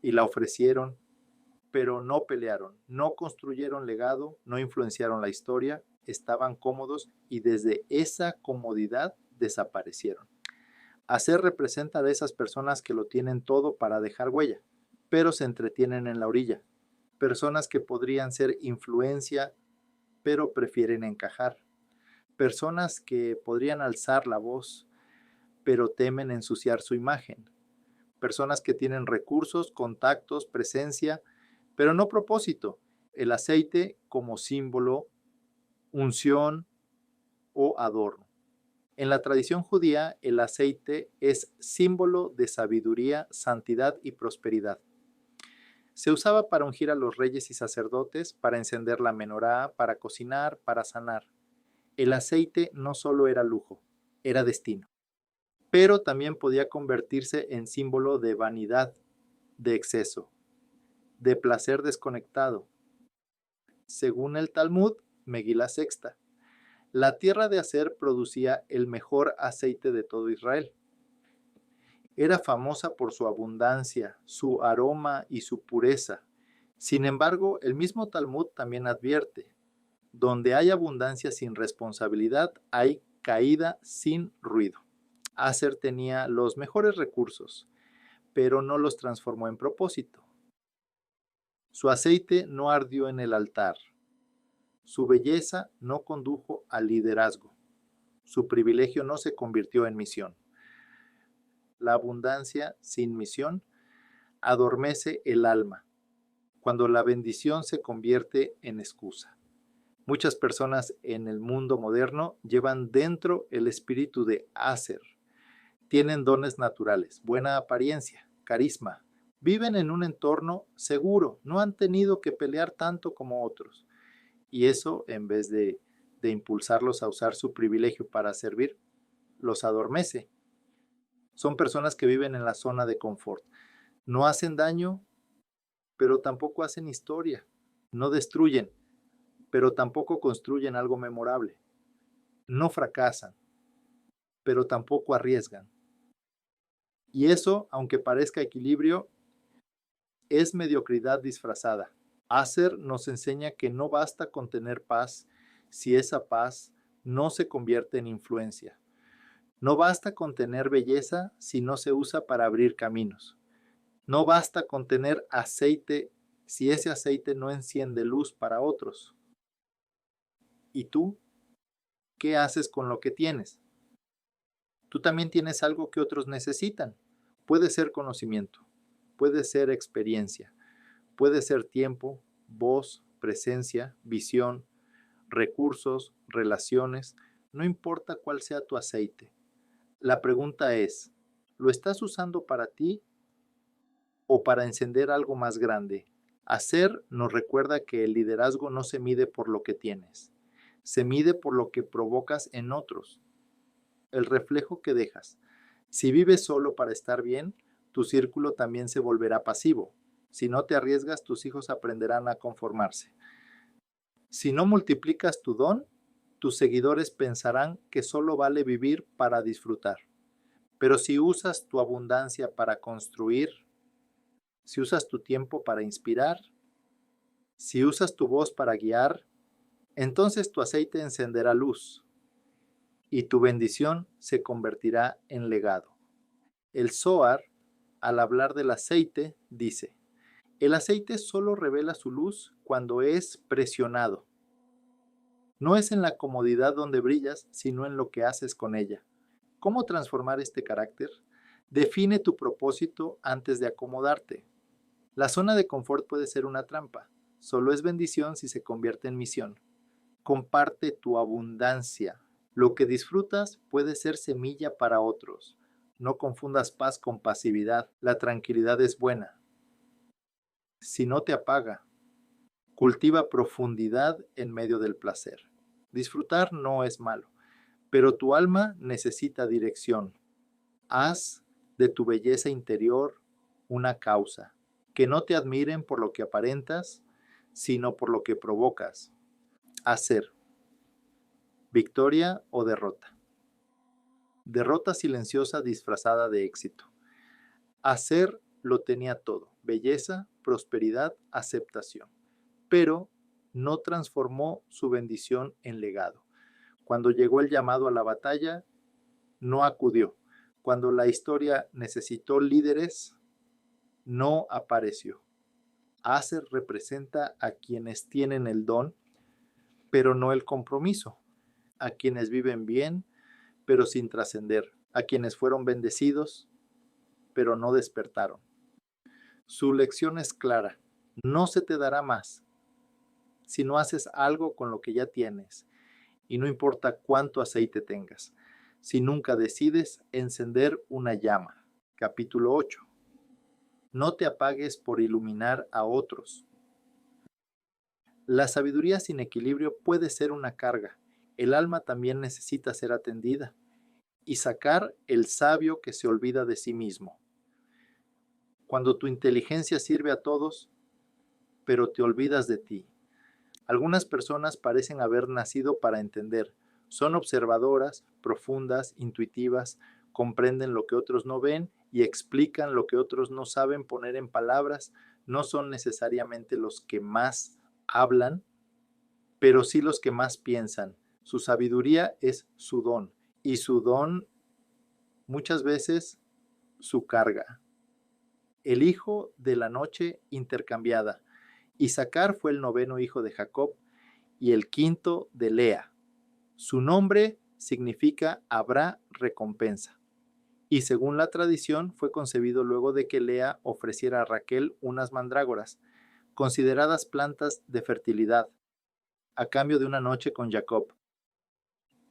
y la ofrecieron, pero no pelearon, no construyeron legado, no influenciaron la historia, estaban cómodos y desde esa comodidad desaparecieron. Aser representa de esas personas que lo tienen todo para dejar huella, pero se entretienen en la orilla. Personas que podrían ser influencia, pero prefieren encajar. Personas que podrían alzar la voz, pero temen ensuciar su imagen. Personas que tienen recursos, contactos, presencia, pero no propósito. El aceite como símbolo, unción o adorno. En la tradición judía, el aceite es símbolo de sabiduría, santidad y prosperidad. Se usaba para ungir a los reyes y sacerdotes, para encender la menorá, para cocinar, para sanar. El aceite no solo era lujo, era destino, pero también podía convertirse en símbolo de vanidad, de exceso, de placer desconectado. Según el Talmud, Megilá Sexta, la tierra de Aser producía el mejor aceite de todo Israel. Era famosa por su abundancia, su aroma y su pureza. Sin embargo, el mismo Talmud también advierte: donde hay abundancia sin responsabilidad, hay caída sin ruido. Aser tenía los mejores recursos, pero no los transformó en propósito. Su aceite no ardió en el altar. Su belleza no condujo al liderazgo. Su privilegio no se convirtió en misión. La abundancia sin misión adormece el alma, cuando la bendición se convierte en excusa. Muchas personas en el mundo moderno llevan dentro el espíritu de Aser. Tienen dones naturales, buena apariencia, carisma. Viven en un entorno seguro, no han tenido que pelear tanto como otros. Y eso, en vez de impulsarlos a usar su privilegio para servir, los adormece. Son personas que viven en la zona de confort. No hacen daño, pero tampoco hacen historia. No destruyen, pero tampoco construyen algo memorable. No fracasan, pero tampoco arriesgan. Y eso, aunque parezca equilibrio, es mediocridad disfrazada. Aser nos enseña que no basta con tener paz si esa paz no se convierte en influencia. No basta con tener belleza si no se usa para abrir caminos. No basta con tener aceite si ese aceite no enciende luz para otros. ¿Y tú? ¿Qué haces con lo que tienes? Tú también tienes algo que otros necesitan. Puede ser conocimiento, puede ser experiencia, puede ser tiempo, voz, presencia, visión, recursos, relaciones. No importa cuál sea tu aceite. La pregunta es: ¿lo estás usando para ti o para encender algo más grande? Aser nos recuerda que el liderazgo no se mide por lo que tienes, se mide por lo que provocas en otros, el reflejo que dejas. Si vives solo para estar bien, tu círculo también se volverá pasivo. Si no te arriesgas, tus hijos aprenderán a conformarse. Si no multiplicas tu don, tus seguidores pensarán que solo vale vivir para disfrutar. Pero si usas tu abundancia para construir, si usas tu tiempo para inspirar, si usas tu voz para guiar, entonces tu aceite encenderá luz y tu bendición se convertirá en legado. El Zohar, al hablar del aceite, dice: el aceite solo revela su luz cuando es presionado. No es en la comodidad donde brillas, sino en lo que haces con ella. ¿Cómo transformar este carácter? Define tu propósito antes de acomodarte. La zona de confort puede ser una trampa. Solo es bendición si se convierte en misión. Comparte tu abundancia. Lo que disfrutas puede ser semilla para otros. No confundas paz con pasividad. La tranquilidad es buena. Si no te apaga, cultiva profundidad en medio del placer. Disfrutar no es malo, pero tu alma necesita dirección. Haz de tu belleza interior una causa. Que no te admiren por lo que aparentas, sino por lo que provocas. Hacer. Victoria o derrota. Derrota silenciosa disfrazada de éxito. Hacer lo tenía todo: belleza, prosperidad, aceptación. Pero no transformó su bendición en legado. Cuando llegó el llamado a la batalla, no acudió. Cuando la historia necesitó líderes, no apareció. Aser representa a quienes tienen el don, pero no el compromiso, a quienes viven bien, pero sin trascender, a quienes fueron bendecidos, pero no despertaron. Su lección es clara: no se te dará más si no haces algo con lo que ya tienes, y no importa cuánto aceite tengas, si nunca decides encender una llama. Capítulo 8. No te apagues por iluminar a otros. La sabiduría sin equilibrio puede ser una carga. El alma también necesita ser atendida. Y sacar el sabio que se olvida de sí mismo. Cuando tu inteligencia sirve a todos, pero te olvidas de ti. Algunas personas parecen haber nacido para entender. Son observadoras, profundas, intuitivas, comprenden lo que otros no ven y explican lo que otros no saben poner en palabras. No son necesariamente los que más hablan, pero sí los que más piensan. Su sabiduría es su don, y su don muchas veces su carga. El hijo de la noche intercambiada. Isaacar fue el 9º hijo de Jacob y el 5º de Lea. Su nombre significa habrá recompensa. Y según la tradición, fue concebido luego de que Lea ofreciera a Raquel unas mandrágoras, consideradas plantas de fertilidad, a cambio de una noche con Jacob.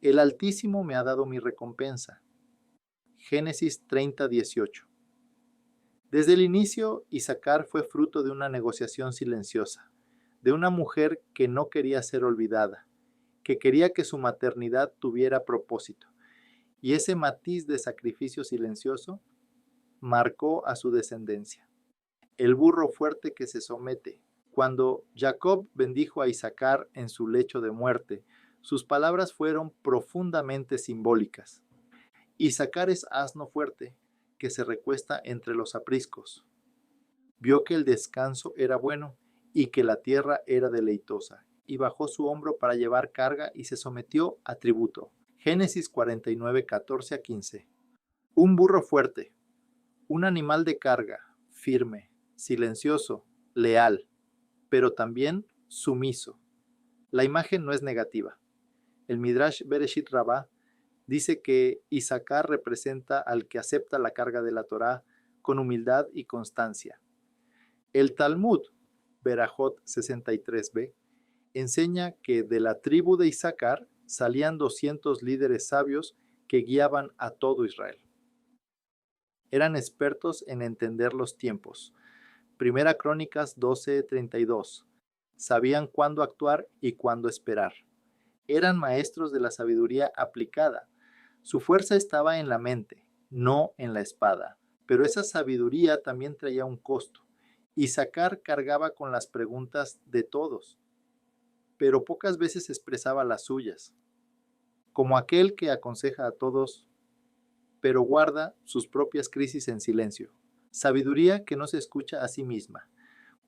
El Altísimo me ha dado mi recompensa. Génesis 30:18. Desde el inicio, Isaacar fue fruto de una negociación silenciosa, de una mujer que no quería ser olvidada, que quería que su maternidad tuviera propósito. Y ese matiz de sacrificio silencioso marcó a su descendencia. El burro fuerte que se somete. Cuando Jacob bendijo a Isaacar en su lecho de muerte, sus palabras fueron profundamente simbólicas. Isaacar es asno fuerte, que se recuesta entre los apriscos. Vio que el descanso era bueno y que la tierra era deleitosa, y bajó su hombro para llevar carga y se sometió a tributo. Génesis 49, 14 a 15. Un burro fuerte, un animal de carga, firme, silencioso, leal, pero también sumiso. La imagen no es negativa. El Midrash Bereshit Rabbah dice que Isaacar representa al que acepta la carga de la Torá con humildad y constancia. El Talmud, Berajot 63b, enseña que de la tribu de Isaacar salían 200 líderes sabios que guiaban a todo Israel. Eran expertos en entender los tiempos. Primera Crónicas 12:32. Sabían cuándo actuar y cuándo esperar. Eran maestros de la sabiduría aplicada. Su fuerza estaba en la mente, no en la espada. Pero esa sabiduría también traía un costo. Isaacar cargaba con las preguntas de todos, pero pocas veces expresaba las suyas, como aquel que aconseja a todos, pero guarda sus propias crisis en silencio. Sabiduría que no se escucha a sí misma.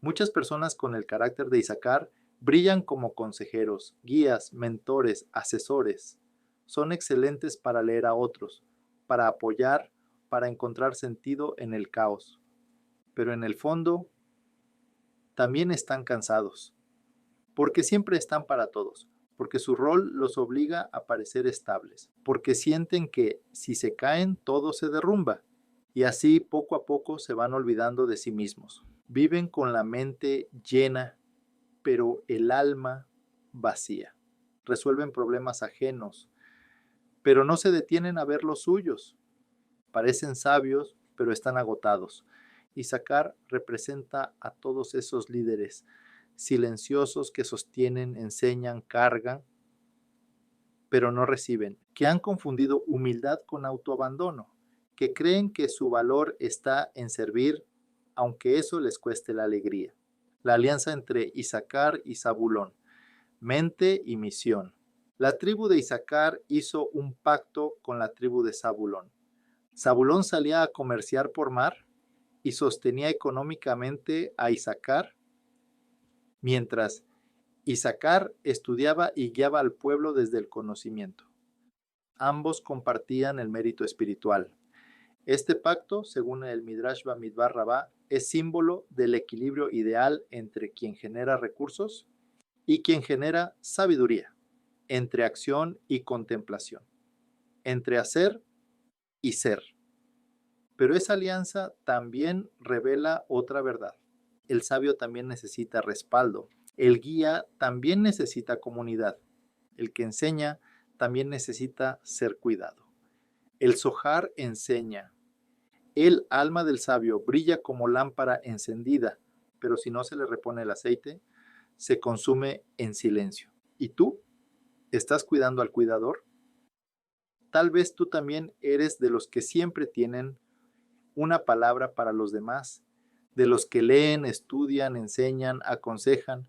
Muchas personas con el carácter de Isaacar brillan como consejeros, guías, mentores, asesores. Son excelentes para leer a otros, para apoyar, para encontrar sentido en el caos. Pero en el fondo también están cansados, porque siempre están para todos, porque su rol los obliga a parecer estables, porque sienten que si se caen todo se derrumba, y así poco a poco se van olvidando de sí mismos. Viven con la mente llena, pero el alma vacía. Resuelven problemas ajenos, pero no se detienen a ver los suyos. Parecen sabios, pero están agotados. Isaacar representa a todos esos líderes silenciosos que sostienen, enseñan, cargan, pero no reciben, que han confundido humildad con autoabandono, que creen que su valor está en servir, aunque eso les cueste la alegría. La alianza entre Isaacar y Zabulón, mente y misión. La tribu de Isaacar hizo un pacto con la tribu de Zabulón. Zabulón salía a comerciar por mar y sostenía económicamente a Isaacar, mientras Isaacar estudiaba y guiaba al pueblo desde el conocimiento. Ambos compartían el mérito espiritual. Este pacto, según el Midrash Bamidbar Rabá, es símbolo del equilibrio ideal entre quien genera recursos y quien genera sabiduría, entre acción y contemplación, entre hacer y ser. Pero esa alianza también revela otra verdad. El sabio también necesita respaldo. El guía también necesita comunidad. El que enseña también necesita ser cuidado. El Zohar enseña. El alma del sabio brilla como lámpara encendida, pero si no se le repone el aceite, se consume en silencio. ¿Y tú? ¿Estás cuidando al cuidador? Tal vez tú también eres de los que siempre tienen una palabra para los demás, de los que leen, estudian, enseñan, aconsejan,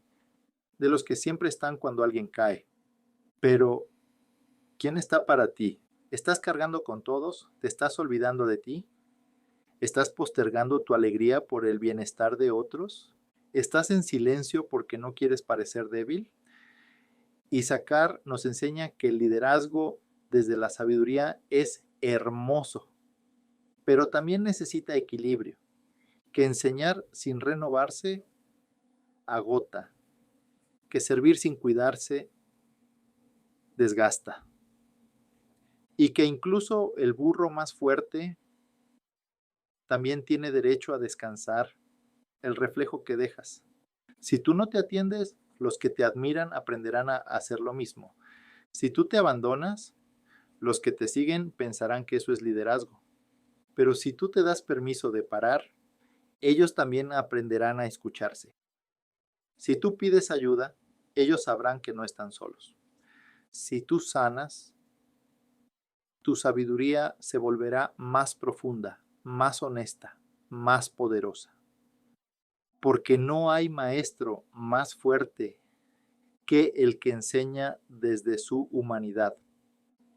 de los que siempre están cuando alguien cae. Pero, ¿quién está para ti? ¿Estás cargando con todos? ¿Te estás olvidando de ti? ¿Estás postergando tu alegría por el bienestar de otros? ¿Estás en silencio porque no quieres parecer débil? Isaacar nos enseña que el liderazgo desde la sabiduría es hermoso, pero también necesita equilibrio, que enseñar sin renovarse agota, que servir sin cuidarse desgasta, y que incluso el burro más fuerte también tiene derecho a descansar el reflejo que dejas. Si tú no te atiendes, los que te admiran aprenderán a hacer lo mismo. Si tú te abandonas, los que te siguen pensarán que eso es liderazgo. Pero si tú te das permiso de parar, ellos también aprenderán a escucharse. Si tú pides ayuda, ellos sabrán que no están solos. Si tú sanas, tu sabiduría se volverá más profunda, más honesta, más poderosa. Porque no hay maestro más fuerte que el que enseña desde su humanidad.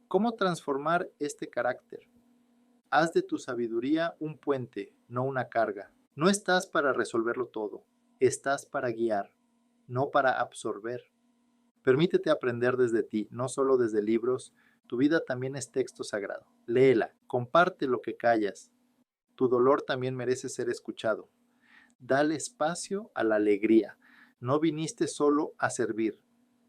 ¿Cómo transformar este carácter? Haz de tu sabiduría un puente, no una carga. No estás para resolverlo todo, estás para guiar, no para absorber. Permítete aprender desde ti, no solo desde libros. Tu vida también es texto sagrado. Léela, comparte lo que callas. Tu dolor también merece ser escuchado. Dale espacio a la alegría. No viniste solo a servir,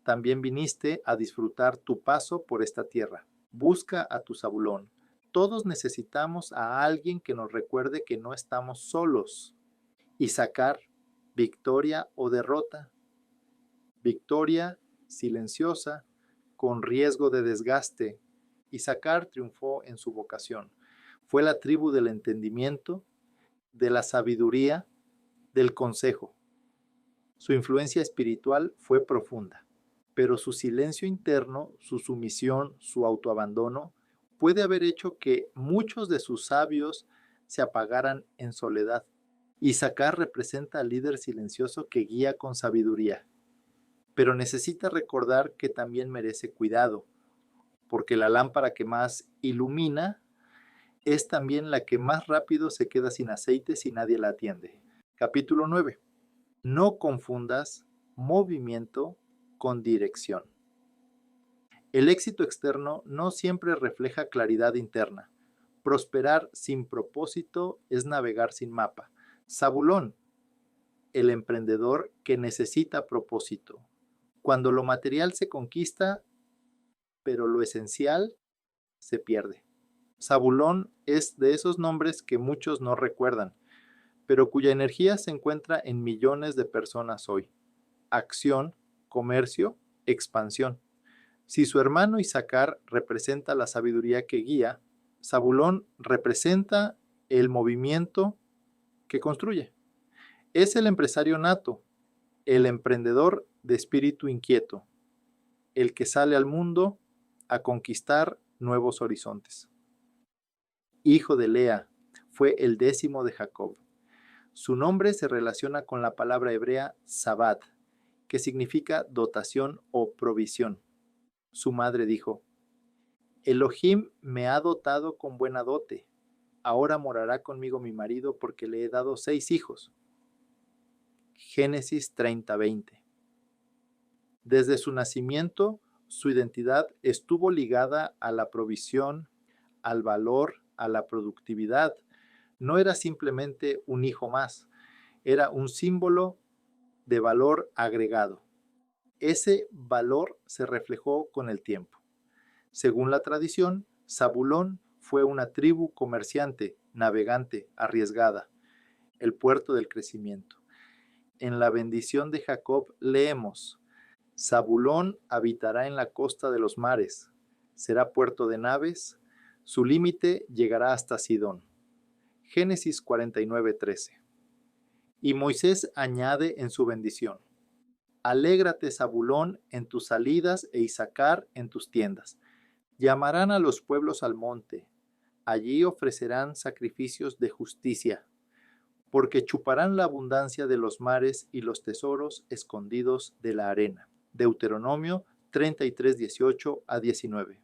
también viniste a disfrutar tu paso por esta tierra. Busca a tu Zabulón. Todos necesitamos a alguien que nos recuerde que no estamos solos. Y sacar victoria o derrota. Victoria silenciosa, con riesgo de desgaste. Isaacar triunfó en su vocación. Fue la tribu del entendimiento, de la sabiduría, del consejo. Su influencia espiritual fue profunda, pero su silencio interno, su sumisión, su autoabandono, puede haber hecho que muchos de sus sabios se apagaran en soledad. Issacar representa al líder silencioso que guía con sabiduría, pero necesita recordar que también merece cuidado, porque la lámpara que más ilumina es también la que más rápido se queda sin aceite si nadie la atiende. Capítulo 9. No confundas movimiento con dirección. El éxito externo no siempre refleja claridad interna. Prosperar sin propósito es navegar sin mapa. Zabulón, el emprendedor que necesita propósito. Cuando lo material se conquista, pero lo esencial se pierde. Zabulón es de esos nombres que muchos no recuerdan, pero cuya energía se encuentra en millones de personas hoy. Acción, comercio, expansión. Si su hermano Issacar representa la sabiduría que guía, Zabulón representa el movimiento que construye. Es el empresario nato, el emprendedor de espíritu inquieto, el que sale al mundo a conquistar nuevos horizontes. Hijo de Lea, fue el 10º de Jacob. Su nombre se relaciona con la palabra hebrea Sabat, que significa dotación o provisión. Su madre dijo: Elohim me ha dotado con buena dote. Ahora morará conmigo mi marido porque le he dado 6 hijos. Génesis 30:20. Desde su nacimiento, su identidad estuvo ligada a la provisión, al valor, a la productividad. No era simplemente un hijo más, era un símbolo de valor agregado. Ese valor se reflejó con el tiempo. Según la tradición, Zabulón fue una tribu comerciante, navegante, arriesgada, el puerto del crecimiento. En la bendición de Jacob leemos: Zabulón habitará en la costa de los mares, será puerto de naves, su límite llegará hasta Sidón. Génesis 49:13. Y Moisés añade en su bendición: Alégrate, Zabulón, en tus salidas e Issacar en tus tiendas. Llamarán a los pueblos al monte, allí ofrecerán sacrificios de justicia, porque chuparán la abundancia de los mares y los tesoros escondidos de la arena. Deuteronomio 33:18-19.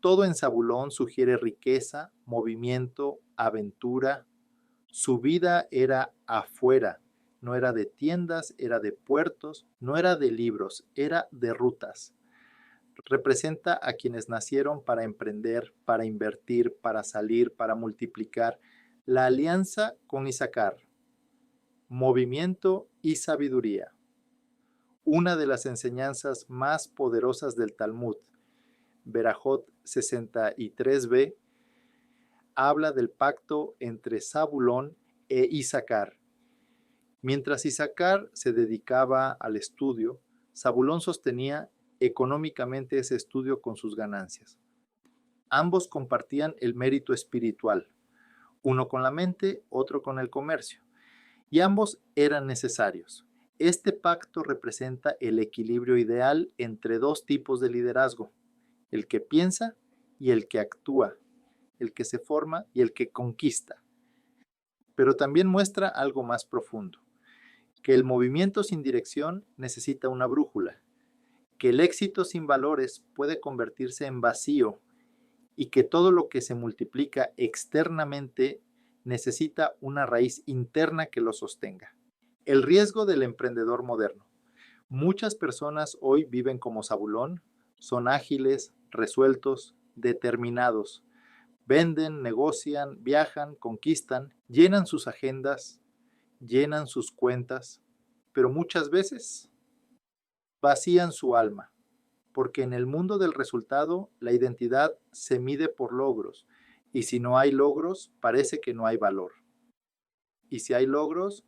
Todo en Zabulón sugiere riqueza, movimiento, aventura. Su vida era afuera, no era de tiendas, era de puertos, no era de libros, era de rutas. Representa a quienes nacieron para emprender, para invertir, para salir, para multiplicar. La alianza con Issacar, movimiento y sabiduría. Una de las enseñanzas más poderosas del Talmud, Berajot 63b, habla del pacto entre Zabulón e Issacar. Mientras Issacar se dedicaba al estudio, Zabulón sostenía económicamente ese estudio con sus ganancias. Ambos compartían el mérito espiritual, uno con la mente, otro con el comercio, y ambos eran necesarios. Este pacto representa el equilibrio ideal entre dos tipos de liderazgo: el que piensa y el que actúa, el que se forma y el que conquista. Pero también muestra algo más profundo: que el movimiento sin dirección necesita una brújula, que el éxito sin valores puede convertirse en vacío y que todo lo que se multiplica externamente necesita una raíz interna que lo sostenga. El riesgo del emprendedor moderno. Muchas personas hoy viven como Zabulón, son ágiles, resueltos, determinados. Venden, negocian, viajan, conquistan, llenan sus agendas, llenan sus cuentas, pero muchas veces vacían su alma, porque en el mundo del resultado la identidad se mide por logros, y si no hay logros, parece que no hay valor. Y si hay logros,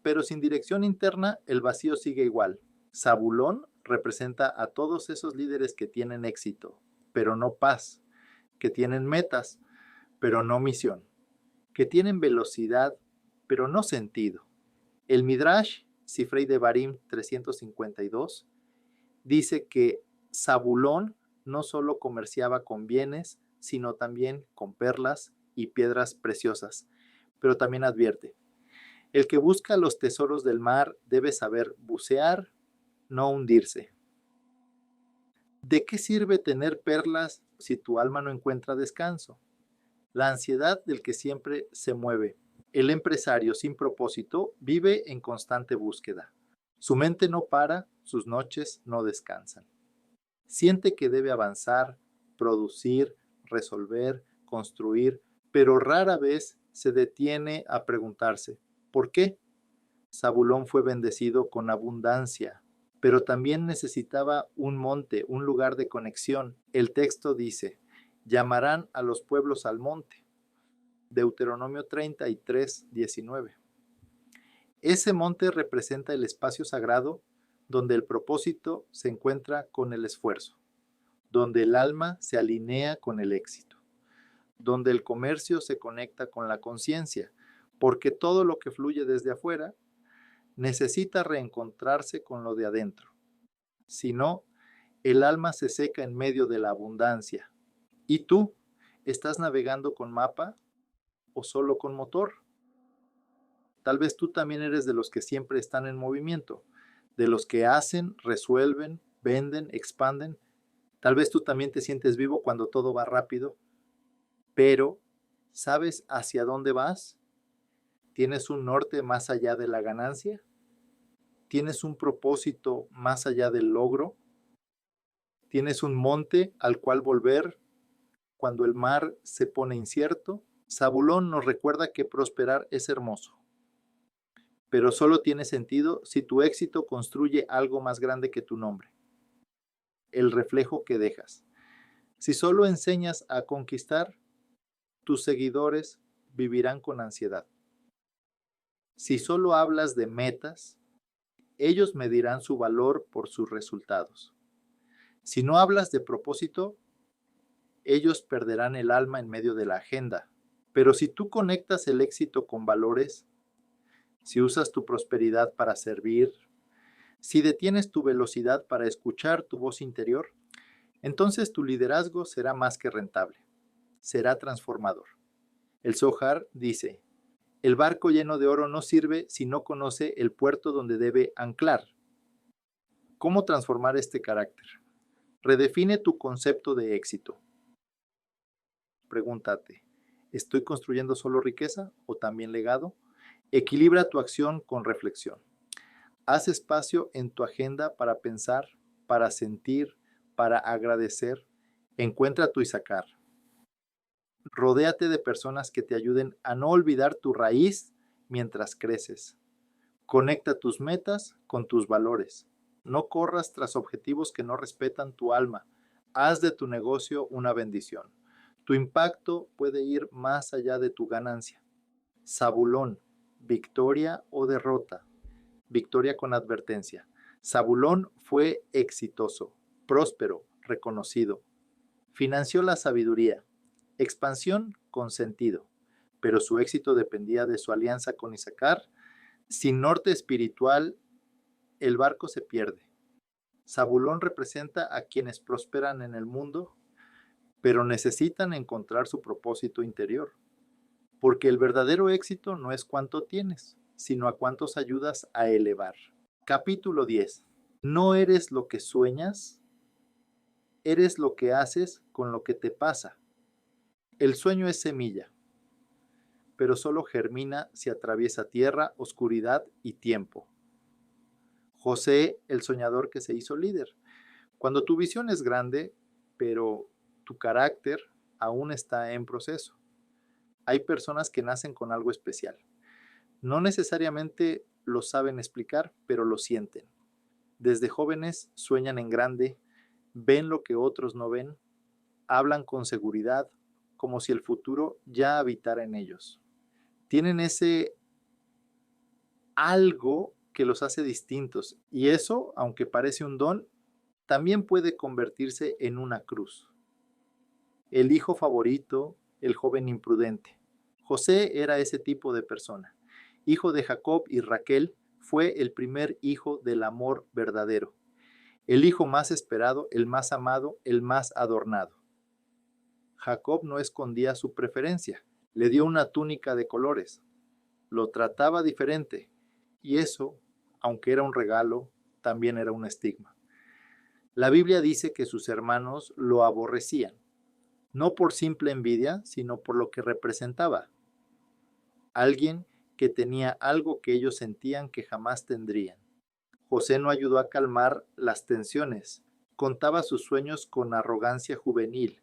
pero sin dirección interna, el vacío sigue igual. Zabulón representa a todos esos líderes que tienen éxito, pero no paz, que tienen metas, pero no misión, que tienen velocidad, pero no sentido. El Midrash, Sifrei Devarim 352, dice que Zabulón no solo comerciaba con bienes, sino también con perlas y piedras preciosas, pero también advierte, el que busca los tesoros del mar debe saber bucear, no hundirse. ¿De qué sirve tener perlas si tu alma no encuentra descanso? La ansiedad del que siempre se mueve. El empresario sin propósito vive en constante búsqueda. Su mente no para, sus noches no descansan. Siente que debe avanzar, producir, resolver, construir, pero rara vez se detiene a preguntarse, ¿por qué? Zabulón fue bendecido con abundancia, pero también necesitaba un monte, un lugar de conexión. El texto dice, llamarán a los pueblos al monte. Deuteronomio 33, 19. Ese monte representa el espacio sagrado donde el propósito se encuentra con el esfuerzo, donde el alma se alinea con el éxito, donde el comercio se conecta con la conciencia, porque todo lo que fluye desde afuera necesita reencontrarse con lo de adentro. Si no, el alma se seca en medio de la abundancia. ¿Y tú? ¿Estás navegando con mapa o solo con motor? Tal vez tú también eres de los que siempre están en movimiento, de los que hacen, resuelven, venden, expanden. Tal vez tú también te sientes vivo cuando todo va rápido, pero ¿sabes hacia dónde vas? ¿Tienes un norte más allá de la ganancia? ¿Tienes un propósito más allá del logro? ¿Tienes un monte al cual volver cuando el mar se pone incierto? Zabulón nos recuerda que prosperar es hermoso, pero solo tiene sentido si tu éxito construye algo más grande que tu nombre, el reflejo que dejas. Si solo enseñas a conquistar, tus seguidores vivirán con ansiedad. Si solo hablas de metas, ellos medirán su valor por sus resultados. Si no hablas de propósito, ellos perderán el alma en medio de la agenda. Pero si tú conectas el éxito con valores, si usas tu prosperidad para servir, si detienes tu velocidad para escuchar tu voz interior, entonces tu liderazgo será más que rentable, será transformador. El Zohar dice, el barco lleno de oro no sirve si no conoce el puerto donde debe anclar. ¿Cómo transformar este carácter? Redefine tu concepto de éxito. Pregúntate, ¿estoy construyendo solo riqueza o también legado? Equilibra tu acción con reflexión. Haz espacio en tu agenda para pensar, para sentir, para agradecer. Encuentra tu Isacar. Rodéate de personas que te ayuden a no olvidar tu raíz mientras creces. Conecta tus metas con tus valores. No corras tras objetivos que no respetan tu alma. Haz de tu negocio una bendición. Tu impacto puede ir más allá de tu ganancia. Zabulón, victoria o derrota. Victoria con advertencia. Zabulón fue exitoso, próspero, reconocido. Financió la sabiduría, expansión con sentido, pero su éxito dependía de su alianza con Isacar. Sin norte espiritual, el barco se pierde. Zabulón representa a quienes prosperan en el mundo, pero necesitan encontrar su propósito interior, porque el verdadero éxito no es cuánto tienes, sino a cuántos ayudas a elevar. Capítulo 10. No eres lo que sueñas, eres lo que haces con lo que te pasa. El sueño es semilla, pero solo germina si atraviesa tierra, oscuridad y tiempo. José, el soñador que se hizo líder. Cuando tu visión es grande, pero tu carácter aún está en proceso. Hay personas que nacen con algo especial. No necesariamente lo saben explicar, pero lo sienten. Desde jóvenes sueñan en grande, ven lo que otros no ven, hablan con seguridad, como si el futuro ya habitara en ellos. Tienen ese algo que los hace distintos, y eso, aunque parece un don, también puede convertirse en una cruz. El hijo favorito, el joven imprudente. José era ese tipo de persona. Hijo de Jacob y Raquel, fue el primer hijo del amor verdadero. El hijo más esperado, el más amado, el más adornado. Jacob no escondía su preferencia, Le dio una túnica de colores, lo trataba diferente, y eso, aunque era un regalo, también era un estigma. La Biblia dice que sus hermanos lo aborrecían, no por simple envidia, sino por lo que representaba. Alguien que tenía algo que ellos sentían que jamás tendrían. José no ayudó a calmar las tensiones, contaba sus sueños con arrogancia juvenil.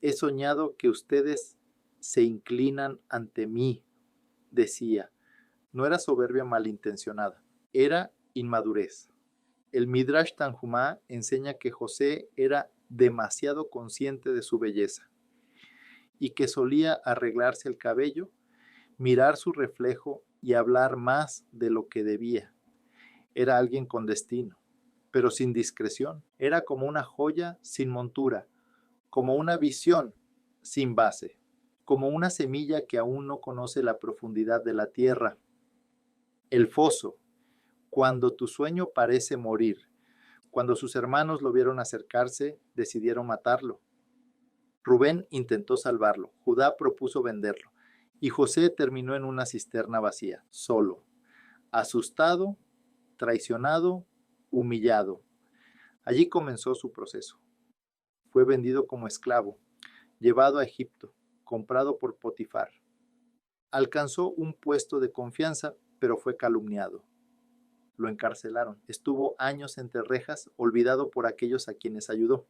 He soñado que ustedes se inclinan ante mí, decía. No era soberbia malintencionada, era inmadurez. El Midrash Tanjumá enseña que José era demasiado consciente de su belleza y que solía arreglarse el cabello, mirar su reflejo y hablar más de lo que debía. Era alguien con destino, pero sin discreción. Era como una joya sin montura, como una visión sin base, como una semilla que aún no conoce la profundidad de la tierra. El foso, cuando tu sueño parece morir. Cuando sus hermanos lo vieron acercarse, decidieron matarlo. Rubén intentó salvarlo, Judá propuso venderlo, y José terminó en una cisterna vacía, solo, asustado, traicionado, humillado. Allí comenzó su proceso. Fue vendido como esclavo, llevado a Egipto, comprado por Potifar. Alcanzó un puesto de confianza, pero fue calumniado. Lo encarcelaron. Estuvo años entre rejas, olvidado por aquellos a quienes ayudó.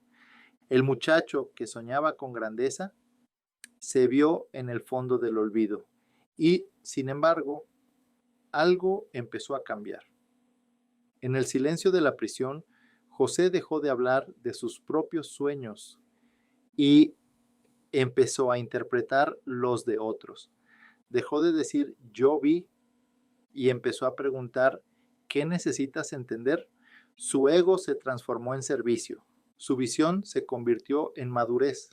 El muchacho que soñaba con grandeza se vio en el fondo del olvido y, sin embargo, algo empezó a cambiar. En el silencio de la prisión, José dejó de hablar de sus propios sueños y empezó a interpretar los de otros. Dejó de decir yo vi y empezó a preguntar ¿qué necesitas entender? Su ego se transformó en servicio. Su visión se convirtió en madurez.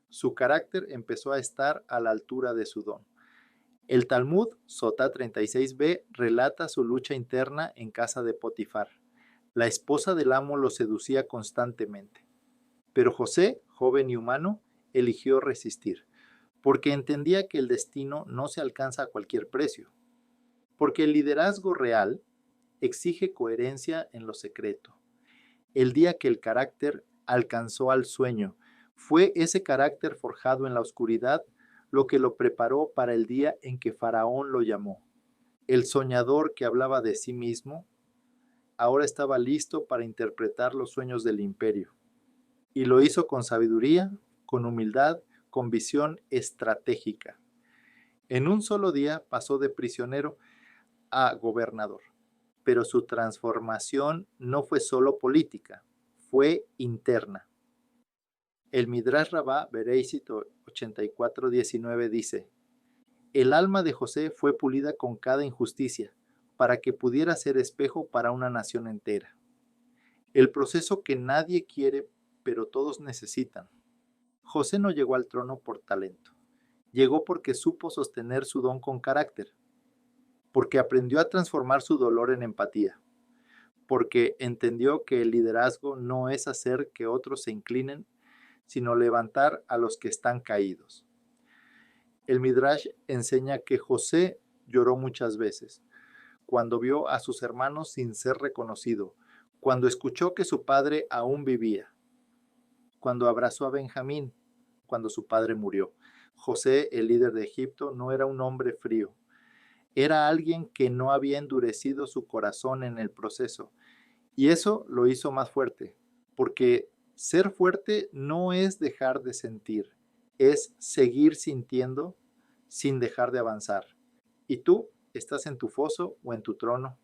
Su carácter empezó a estar a la altura de su don. El Talmud, Sotá 36b, relata su lucha interna en casa de Potifar. La esposa del amo lo seducía constantemente. Pero José, joven y humano, eligió resistir, porque entendía que el destino no se alcanza a cualquier precio. Porque el liderazgo real exige coherencia en lo secreto. El día que el carácter alcanzó al sueño, fue ese carácter forjado en la oscuridad lo que lo preparó para el día en que Faraón lo llamó. El soñador que hablaba de sí mismo ahora estaba listo para interpretar los sueños del imperio. Y lo hizo con sabiduría, con humildad, con visión estratégica. En un solo día pasó de prisionero a gobernador. Pero su transformación no fue solo política, fue interna. El Midrash Rabbah Bereisit 84:19 dice: el alma de José fue pulida con cada injusticia, para que pudiera ser espejo para una nación entera. El proceso que nadie quiere, pero todos necesitan. José no llegó al trono por talento, llegó porque supo sostener su don con carácter, porque aprendió a transformar su dolor en empatía, porque entendió que el liderazgo no es hacer que otros se inclinen, sino levantar a los que están caídos. El Midrash enseña que José lloró muchas veces, cuando vio a sus hermanos sin ser reconocido, cuando escuchó que su padre aún vivía, cuando abrazó a Benjamín, cuando su padre murió. José, el líder de Egipto, no era un hombre frío, era alguien que no había endurecido su corazón en el proceso. Y eso lo hizo más fuerte, porque ser fuerte no es dejar de sentir, es seguir sintiendo sin dejar de avanzar. ¿Y tú estás en tu foso o en tu trono?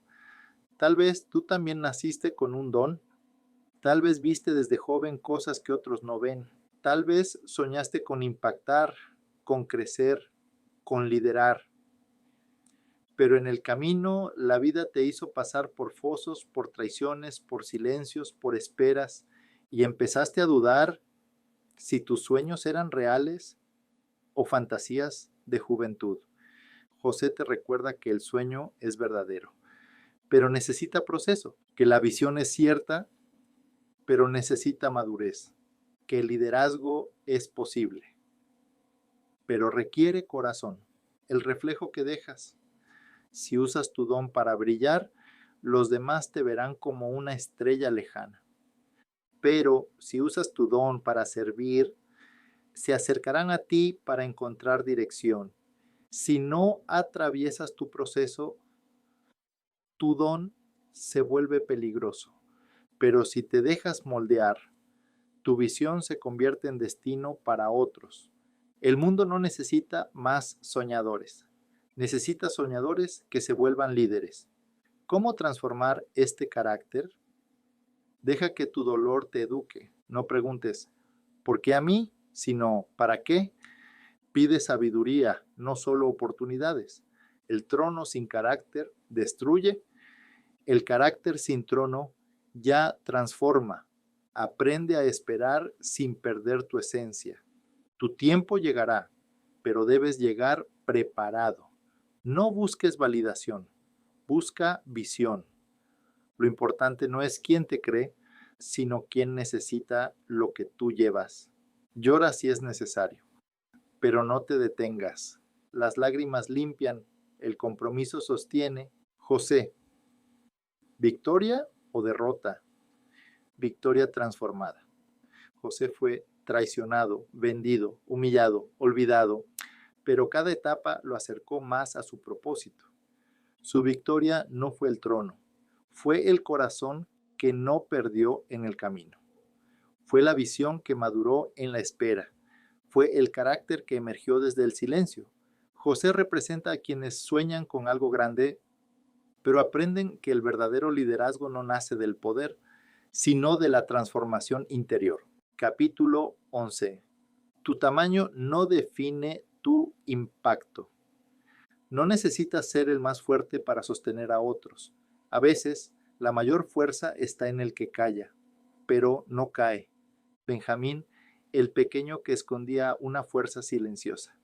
Tal vez tú también naciste con un don, tal vez viste desde joven cosas que otros no ven, tal vez soñaste con impactar, con crecer, con liderar. Pero en el camino la vida te hizo pasar por fosos, por traiciones, por silencios, por esperas, y empezaste a dudar si tus sueños eran reales o fantasías de juventud. José te recuerda que el sueño es verdadero, pero necesita proceso, que la visión es cierta, pero necesita madurez, que el liderazgo es posible, pero requiere corazón, el reflejo que dejas. Si usas tu don para brillar, los demás te verán como una estrella lejana. Pero si usas tu don para servir, se acercarán a ti para encontrar dirección. Si no atraviesas tu proceso, tu don se vuelve peligroso. Pero si te dejas moldear, tu visión se convierte en destino para otros. El mundo no necesita más soñadores. Necesita soñadores que se vuelvan líderes. ¿Cómo transformar este carácter? Deja que tu dolor te eduque. No preguntes, ¿por qué a mí? Sino, ¿para qué? Pide sabiduría, no solo oportunidades. El trono sin carácter destruye. El carácter sin trono ya transforma. Aprende a esperar sin perder tu esencia. Tu tiempo llegará, pero debes llegar preparado. No busques validación, busca visión. Lo importante no es quién te cree, sino quién necesita lo que tú llevas. Llora si es necesario, pero no te detengas. Las lágrimas limpian, el compromiso sostiene. José, ¿victoria o derrota? Victoria transformada. José fue traicionado, vendido, humillado, olvidado, pero cada etapa lo acercó más a su propósito. Su victoria no fue el trono, fue el corazón que no perdió en el camino. Fue la visión que maduró en la espera. Fue el carácter que emergió desde el silencio. José representa a quienes sueñan con algo grande, pero aprenden que el verdadero liderazgo no nace del poder, sino de la transformación interior. Capítulo 11. Tu tamaño no define tu impacto. No necesitas ser el más fuerte para sostener a otros. A veces, la mayor fuerza está en el que calla, pero no cae. Benjamín, el pequeño que escondía una fuerza silenciosa.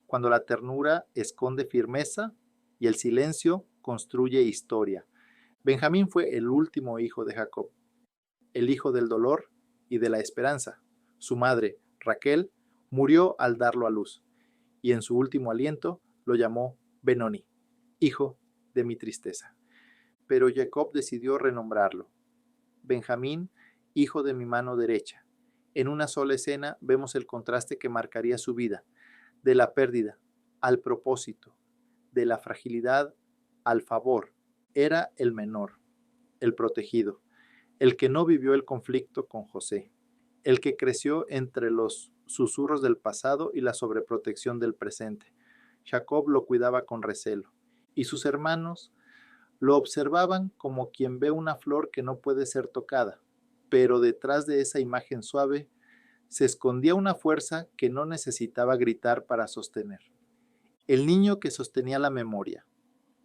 Cuando la ternura esconde firmeza y el silencio construye historia. Benjamín fue el último hijo de Jacob, el hijo del dolor y de la esperanza. Su madre, Raquel, murió al darlo a luz, y en su último aliento lo llamó Benoni, hijo de mi tristeza. Pero Jacob decidió renombrarlo. Benjamín, hijo de mi mano derecha. En una sola escena vemos el contraste que marcaría su vida, de la pérdida al propósito, de la fragilidad al favor. Era el menor, el protegido, el que no vivió el conflicto con José, el que creció entre los susurros del pasado y la sobreprotección del presente. Jacob lo cuidaba con recelo, y sus hermanos lo observaban como quien ve una flor que no puede ser tocada, pero detrás de esa imagen suave se escondía una fuerza que no necesitaba gritar para sostener. El niño que sostenía la memoria.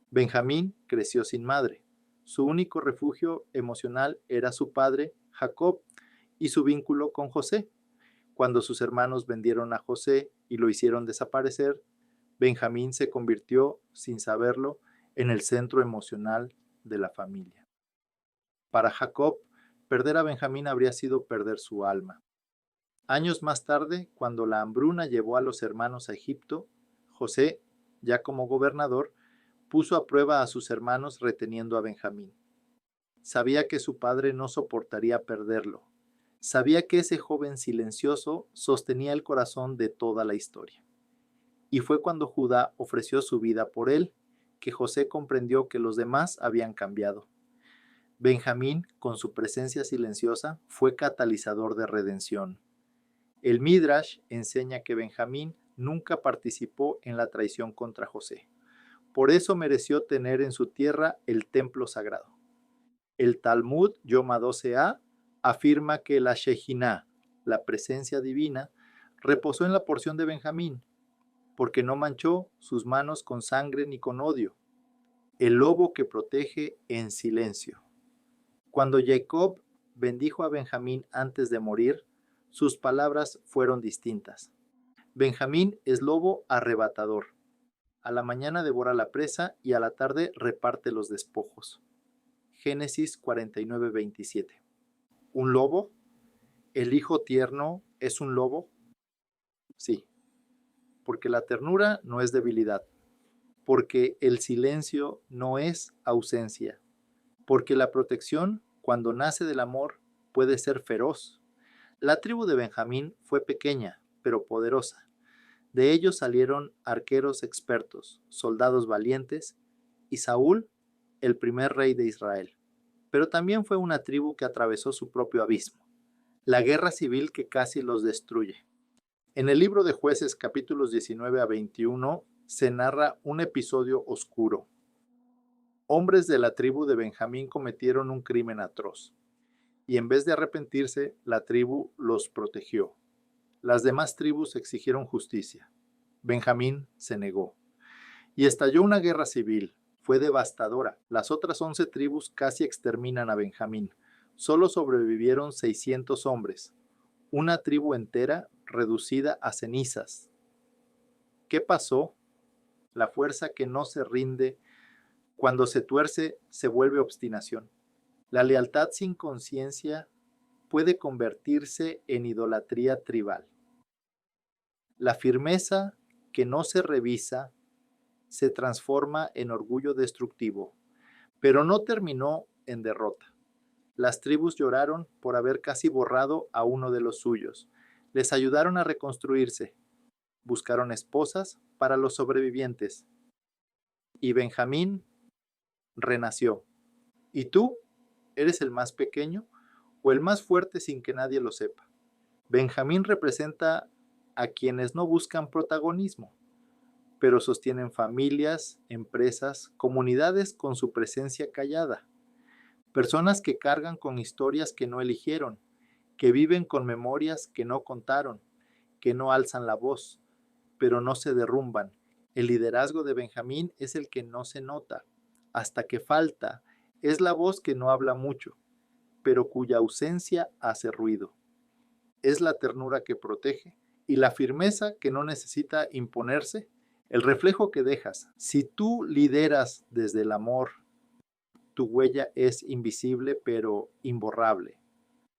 Benjamín creció sin madre. Su único refugio emocional era su padre, Jacob, y su vínculo con José. Cuando sus hermanos vendieron a José y lo hicieron desaparecer, Benjamín se convirtió, sin saberlo, en el centro emocional de la familia. Para Jacob, perder a Benjamín habría sido perder su alma. Años más tarde, cuando la hambruna llevó a los hermanos a Egipto, José, ya como gobernador, puso a prueba a sus hermanos reteniendo a Benjamín. Sabía que su padre no soportaría perderlo. Sabía que ese joven silencioso sostenía el corazón de toda la historia. Y fue cuando Judá ofreció su vida por él, que José comprendió que los demás habían cambiado. Benjamín, con su presencia silenciosa, fue catalizador de redención. El Midrash enseña que Benjamín nunca participó en la traición contra José. Por eso mereció tener en su tierra el templo sagrado. El Talmud Yoma 12a afirma que la Shejinah, la presencia divina, reposó en la porción de Benjamín, porque no manchó sus manos con sangre ni con odio. El lobo que protege en silencio. Cuando Jacob bendijo a Benjamín antes de morir, sus palabras fueron distintas. Benjamín es lobo arrebatador. A la mañana devora la presa y a la tarde reparte los despojos. Génesis 49:27. ¿Un lobo? ¿El hijo tierno es un lobo? Sí. porque la ternura no es debilidad, porque el silencio no es ausencia, porque la protección, cuando nace del amor, puede ser feroz. La tribu de Benjamín fue pequeña, pero poderosa. De ellos salieron arqueros expertos, soldados valientes, y Saúl, el primer rey de Israel. Pero también fue una tribu que atravesó su propio abismo, la guerra civil que casi los destruye. En el libro de Jueces, capítulos 19 a 21, se narra un episodio oscuro. Hombres de la tribu de Benjamín cometieron un crimen atroz, y en vez de arrepentirse, la tribu los protegió. Las demás tribus exigieron justicia. Benjamín se negó. Y estalló una guerra civil. Fue devastadora. Las otras 11 tribus casi exterminan a Benjamín. Solo sobrevivieron 600 hombres. Una tribu entera reducida a cenizas. ¿Qué pasó? La fuerza que no se rinde, cuando se tuerce, se vuelve obstinación. La lealtad sin conciencia puede convertirse en idolatría tribal. La firmeza que no se revisa se transforma en orgullo destructivo, pero no terminó en derrota. Las tribus lloraron por haber casi borrado a uno de los suyos. Les ayudaron a reconstruirse. Buscaron esposas para los sobrevivientes. Y Benjamín renació. ¿Y tú? ¿Eres el más pequeño o el más fuerte sin que nadie lo sepa? Benjamín representa a quienes no buscan protagonismo, pero sostienen familias, empresas, comunidades con su presencia callada. Personas que cargan con historias que no eligieron, que viven con memorias que no contaron, que no alzan la voz, pero no se derrumban. El liderazgo de Benjamín es el que no se nota, hasta que falta. Es la voz que no habla mucho, pero cuya ausencia hace ruido. Es la ternura que protege y la firmeza que no necesita imponerse, el reflejo que dejas. Si tú lideras desde el amor, tu huella es invisible pero imborrable.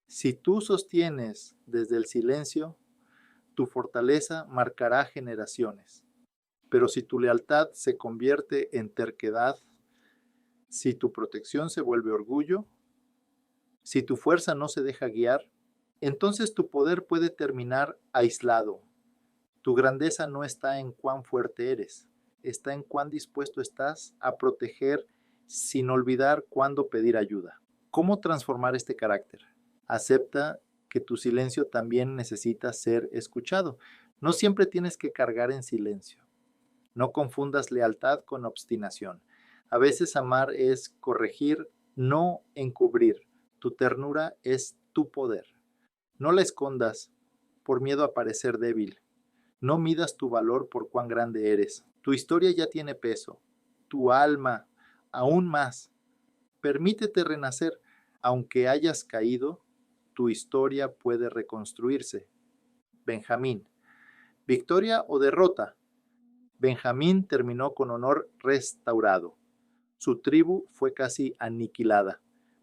Si tú sostienes desde el silencio, tu fortaleza marcará generaciones. Pero si tu lealtad se convierte en terquedad, si tu protección se vuelve orgullo, si tu fuerza no se deja guiar, entonces tu poder puede terminar aislado. Tu grandeza no está en cuán fuerte eres, está en cuán dispuesto estás a proteger sin olvidar cuándo pedir ayuda. ¿Cómo transformar este carácter? Acepta que tu silencio también necesita ser escuchado. No siempre tienes que cargar en silencio. No confundas lealtad con obstinación. A veces amar es corregir, no encubrir. Tu ternura es tu poder. No la escondas por miedo a parecer débil. No midas tu valor por cuán grande eres. Tu historia ya tiene peso. Tu alma, aún más. Permítete renacer. Aunque hayas caído, tu historia puede reconstruirse. Benjamín. ¿Victoria o derrota? Benjamín terminó con honor restaurado. Su tribu fue casi aniquilada,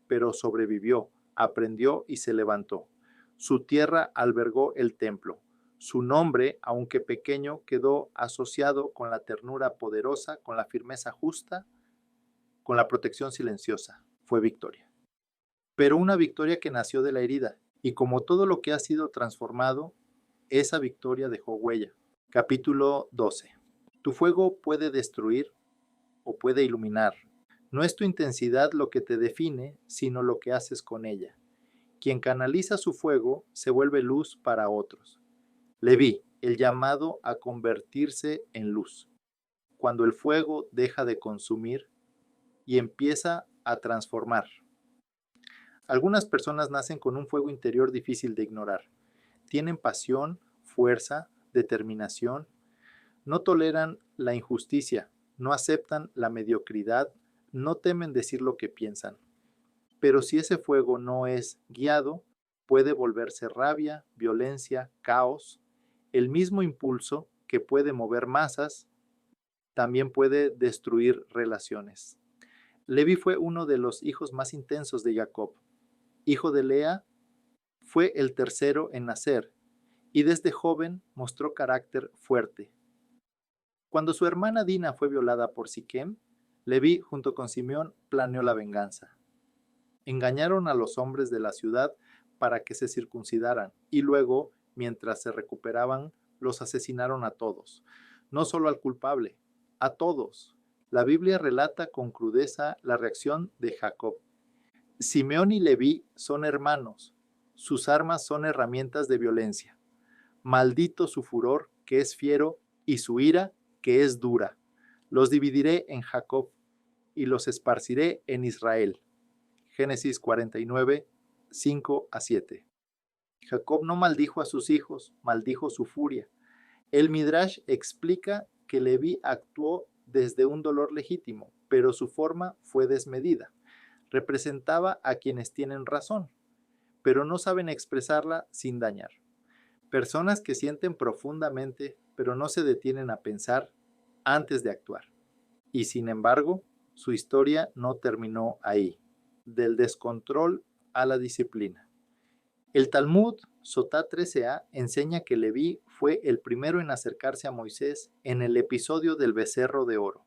pero sobrevivió, aprendió y se levantó. Su tierra albergó el templo. Su nombre, aunque pequeño, quedó asociado con la ternura poderosa, con la firmeza justa, con la protección silenciosa. Fue victoria. Pero una victoria que nació de la herida, y como todo lo que ha sido transformado, esa victoria dejó huella. Capítulo 12. Tu fuego puede destruir o puede iluminar. No es tu intensidad lo que te define, sino lo que haces con ella. Quien canaliza su fuego se vuelve luz para otros. Leví, el llamado a convertirse en luz. Cuando el fuego deja de consumir y empieza a transformar. Algunas personas nacen con un fuego interior difícil de ignorar. Tienen pasión, fuerza, determinación. No toleran la injusticia, no aceptan la mediocridad, no temen decir lo que piensan. Pero si ese fuego no es guiado, puede volverse rabia, violencia, caos. El mismo impulso que puede mover masas, también puede destruir relaciones. Leví fue uno de los hijos más intensos de Jacob. Hijo de Lea, fue el tercero en nacer y desde joven mostró carácter fuerte. Cuando su hermana Dina fue violada por Siquem, Leví, junto con Simeón, planeó la venganza. Engañaron a los hombres de la ciudad para que se circuncidaran y luego, mientras se recuperaban, los asesinaron a todos. No solo al culpable, a todos. La Biblia relata con crudeza la reacción de Jacob. Simeón y Leví son hermanos. Sus armas son herramientas de violencia. Maldito su furor, que es fiero, y su ira, que es dura. Los dividiré en Jacob y los esparciré en Israel. Génesis 49, 5-7. Jacob no maldijo a sus hijos, maldijo su furia. El Midrash explica que Leví actuó desde un dolor legítimo, pero su forma fue desmedida. Representaba a quienes tienen razón, pero no saben expresarla sin dañar. Personas que sienten profundamente, pero no se detienen a pensar antes de actuar. Y sin embargo, su historia no terminó ahí, del descontrol a la disciplina. El Talmud, Sotá 13a, enseña que Leví fue el primero en acercarse a Moisés en el episodio del becerro de oro.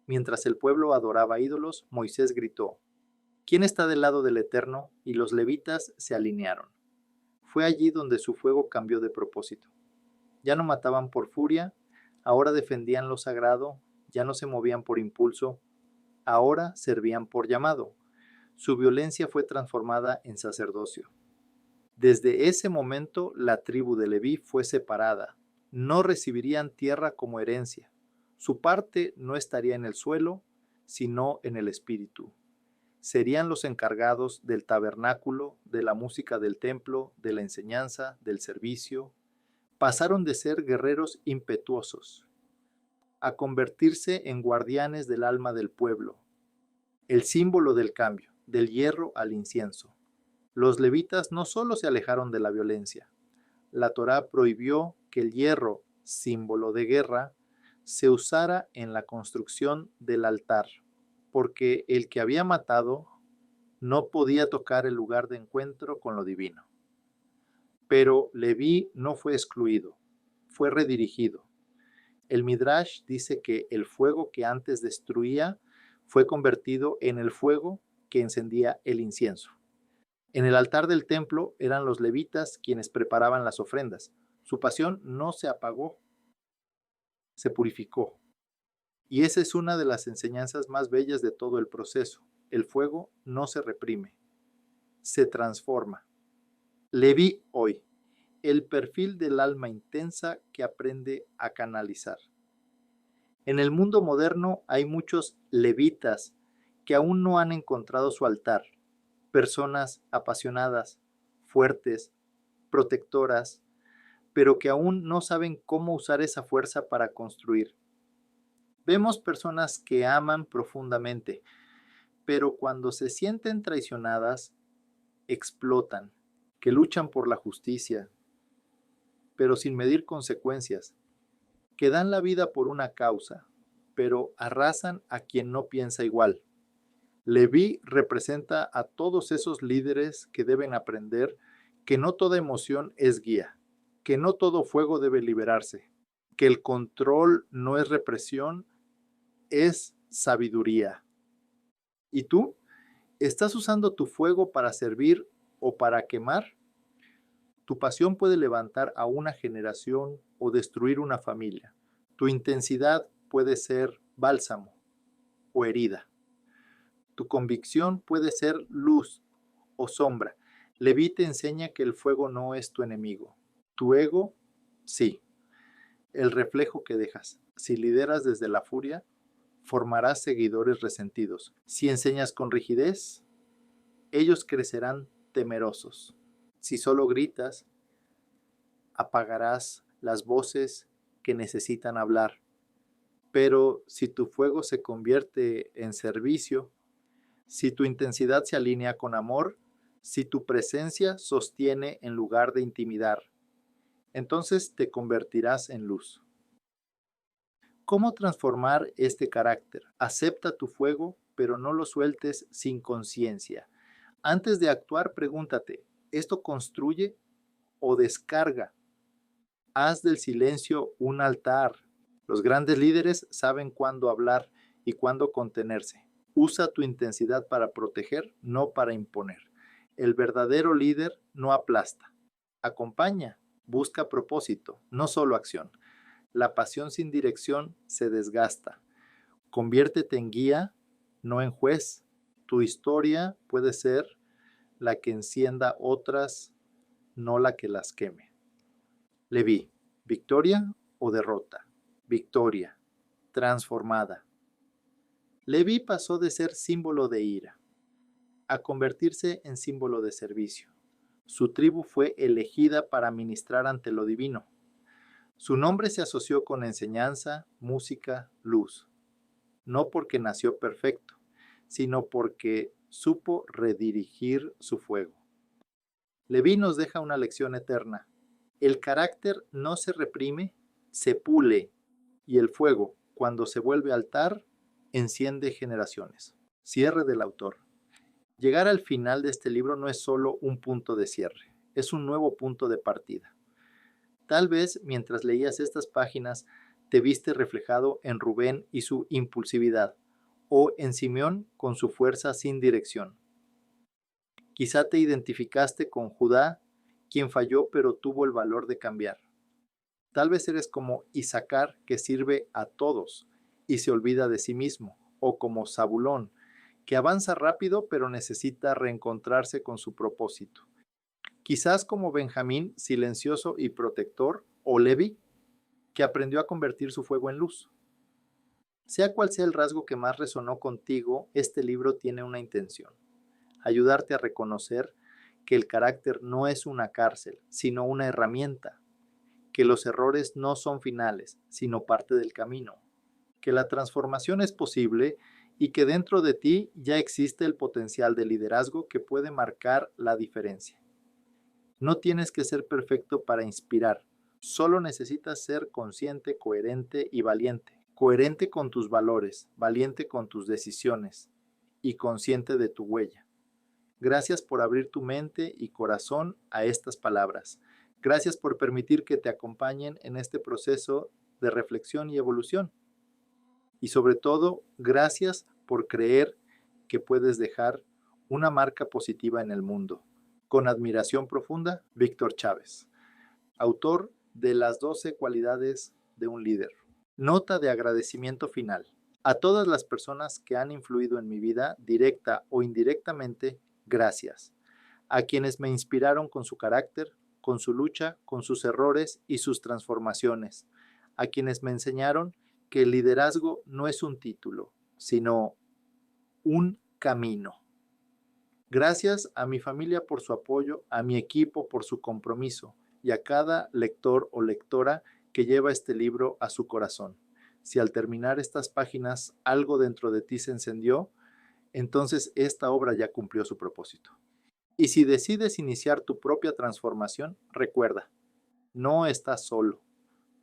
Mientras el pueblo adoraba ídolos, Moisés gritó: ¿Quién está del lado del Eterno? Y los levitas se alinearon. Fue allí donde su fuego cambió de propósito. Ya no mataban por furia, ahora defendían lo sagrado, ya no se movían por impulso, ahora servían por llamado. Su violencia fue transformada en sacerdocio. Desde ese momento la tribu de Leví fue separada. No recibirían tierra como herencia. Su parte no estaría en el suelo, sino en el espíritu. Serían los encargados del tabernáculo, de la música del templo, de la enseñanza, del servicio. Pasaron de ser guerreros impetuosos a convertirse en guardianes del alma del pueblo, el símbolo del cambio, del hierro al incienso. Los levitas no solo se alejaron de la violencia, la Torá prohibió que el hierro, símbolo de guerra, se usara en la construcción del altar, porque el que había matado no podía tocar el lugar de encuentro con lo divino. Pero Leví no fue excluido, fue redirigido. El Midrash dice que el fuego que antes destruía fue convertido en el fuego que encendía el incienso. En el altar del templo eran los levitas quienes preparaban las ofrendas. Su pasión no se apagó, se purificó. Y esa es una de las enseñanzas más bellas de todo el proceso. El fuego no se reprime, se transforma. Leví hoy, el perfil del alma intensa que aprende a canalizar. En el mundo moderno hay muchos levitas que aún no han encontrado su altar, personas apasionadas, fuertes, protectoras, pero que aún no saben cómo usar esa fuerza para construir. Vemos personas que aman profundamente, pero cuando se sienten traicionadas, explotan, que luchan por la justicia, pero sin medir consecuencias, que dan la vida por una causa, pero arrasan a quien no piensa igual. Leví representa a todos esos líderes que deben aprender que no toda emoción es guía, que no todo fuego debe liberarse, que el control no es represión, es sabiduría. ¿Y tú? ¿Estás usando tu fuego para servir o para quemar? Tu pasión puede levantar a una generación o destruir una familia. Tu intensidad puede ser bálsamo o herida. Tu convicción puede ser luz o sombra. Leví te enseña que el fuego no es tu enemigo. Tu ego, sí, el reflejo que dejas. Si lideras desde la furia, formarás seguidores resentidos. Si enseñas con rigidez, ellos crecerán temerosos. Si solo gritas, apagarás las voces que necesitan hablar. Pero si tu fuego se convierte en servicio, si tu intensidad se alinea con amor, si tu presencia sostiene en lugar de intimidar, entonces te convertirás en luz. ¿Cómo transformar este carácter? Acepta tu fuego, pero no lo sueltes sin conciencia. Antes de actuar, pregúntate, ¿esto construye o descarga? Haz del silencio un altar, Los grandes líderes saben cuándo hablar y cuándo contenerse. Usa tu intensidad para proteger, no para imponer. El verdadero líder no aplasta. Acompaña, busca propósito, no solo acción. La pasión sin dirección se desgasta. Conviértete en guía, no en juez. Tu historia puede ser la que encienda otras, no la que las queme. Leví, victoria o derrota. Victoria, transformada. Leví pasó de ser símbolo de ira a convertirse en símbolo de servicio. Su tribu fue elegida para ministrar ante lo divino. Su nombre se asoció con enseñanza, música, luz. No porque nació perfecto, sino porque supo redirigir su fuego. Leví nos deja una lección eterna. El carácter no se reprime, se pule, y el fuego, cuando se vuelve altar, enciende generaciones. Cierre del autor. Llegar al final de este libro no es solo un punto de cierre, es un nuevo punto de partida. Tal vez mientras leías estas páginas te viste reflejado en Rubén y su impulsividad, o en Simeón con su fuerza sin dirección. Quizá te identificaste con Judá, quien falló pero tuvo el valor de cambiar. Tal vez eres como Isaacar, que sirve a todos y se olvida de sí mismo, o como Zabulón, que avanza rápido pero necesita reencontrarse con su propósito. Quizás como Benjamín, silencioso y protector, o Levi, que aprendió a convertir su fuego en luz. Sea cual sea el rasgo que más resonó contigo, este libro tiene una intención: ayudarte a reconocer que el carácter no es una cárcel, sino una herramienta, que los errores no son finales, sino parte del camino, que la transformación es posible y que dentro de ti ya existe el potencial de liderazgo que puede marcar la diferencia. No tienes que ser perfecto para inspirar, solo necesitas ser consciente, coherente y valiente. Coherente con tus valores, valiente con tus decisiones y consciente de tu huella. Gracias por abrir tu mente y corazón a estas palabras. Gracias por permitir que te acompañen en este proceso de reflexión y evolución. Y sobre todo, gracias por creer que puedes dejar una marca positiva en el mundo. Con admiración profunda, Víctor Chávez, autor de Las 12 cualidades de un líder. Nota de agradecimiento final. A todas las personas que han influido en mi vida, directa o indirectamente, gracias. A quienes me inspiraron con su carácter, con su lucha, con sus errores y sus transformaciones. A quienes me enseñaron que el liderazgo no es un título, sino un camino. Gracias a mi familia por su apoyo, a mi equipo por su compromiso y a cada lector o lectora que lleva este libro a su corazón. Si al terminar estas páginas algo dentro de ti se encendió, entonces esta obra ya cumplió su propósito. Y si decides iniciar tu propia transformación, recuerda, no estás solo.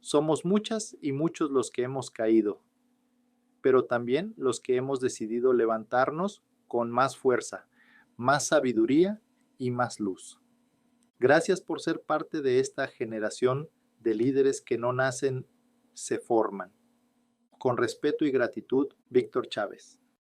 Somos muchas y muchos los que hemos caído, pero también los que hemos decidido levantarnos con más fuerza, más sabiduría y más luz. Gracias por ser parte de esta generación de líderes que no nacen, se forman. Con respeto y gratitud, Víctor Chávez.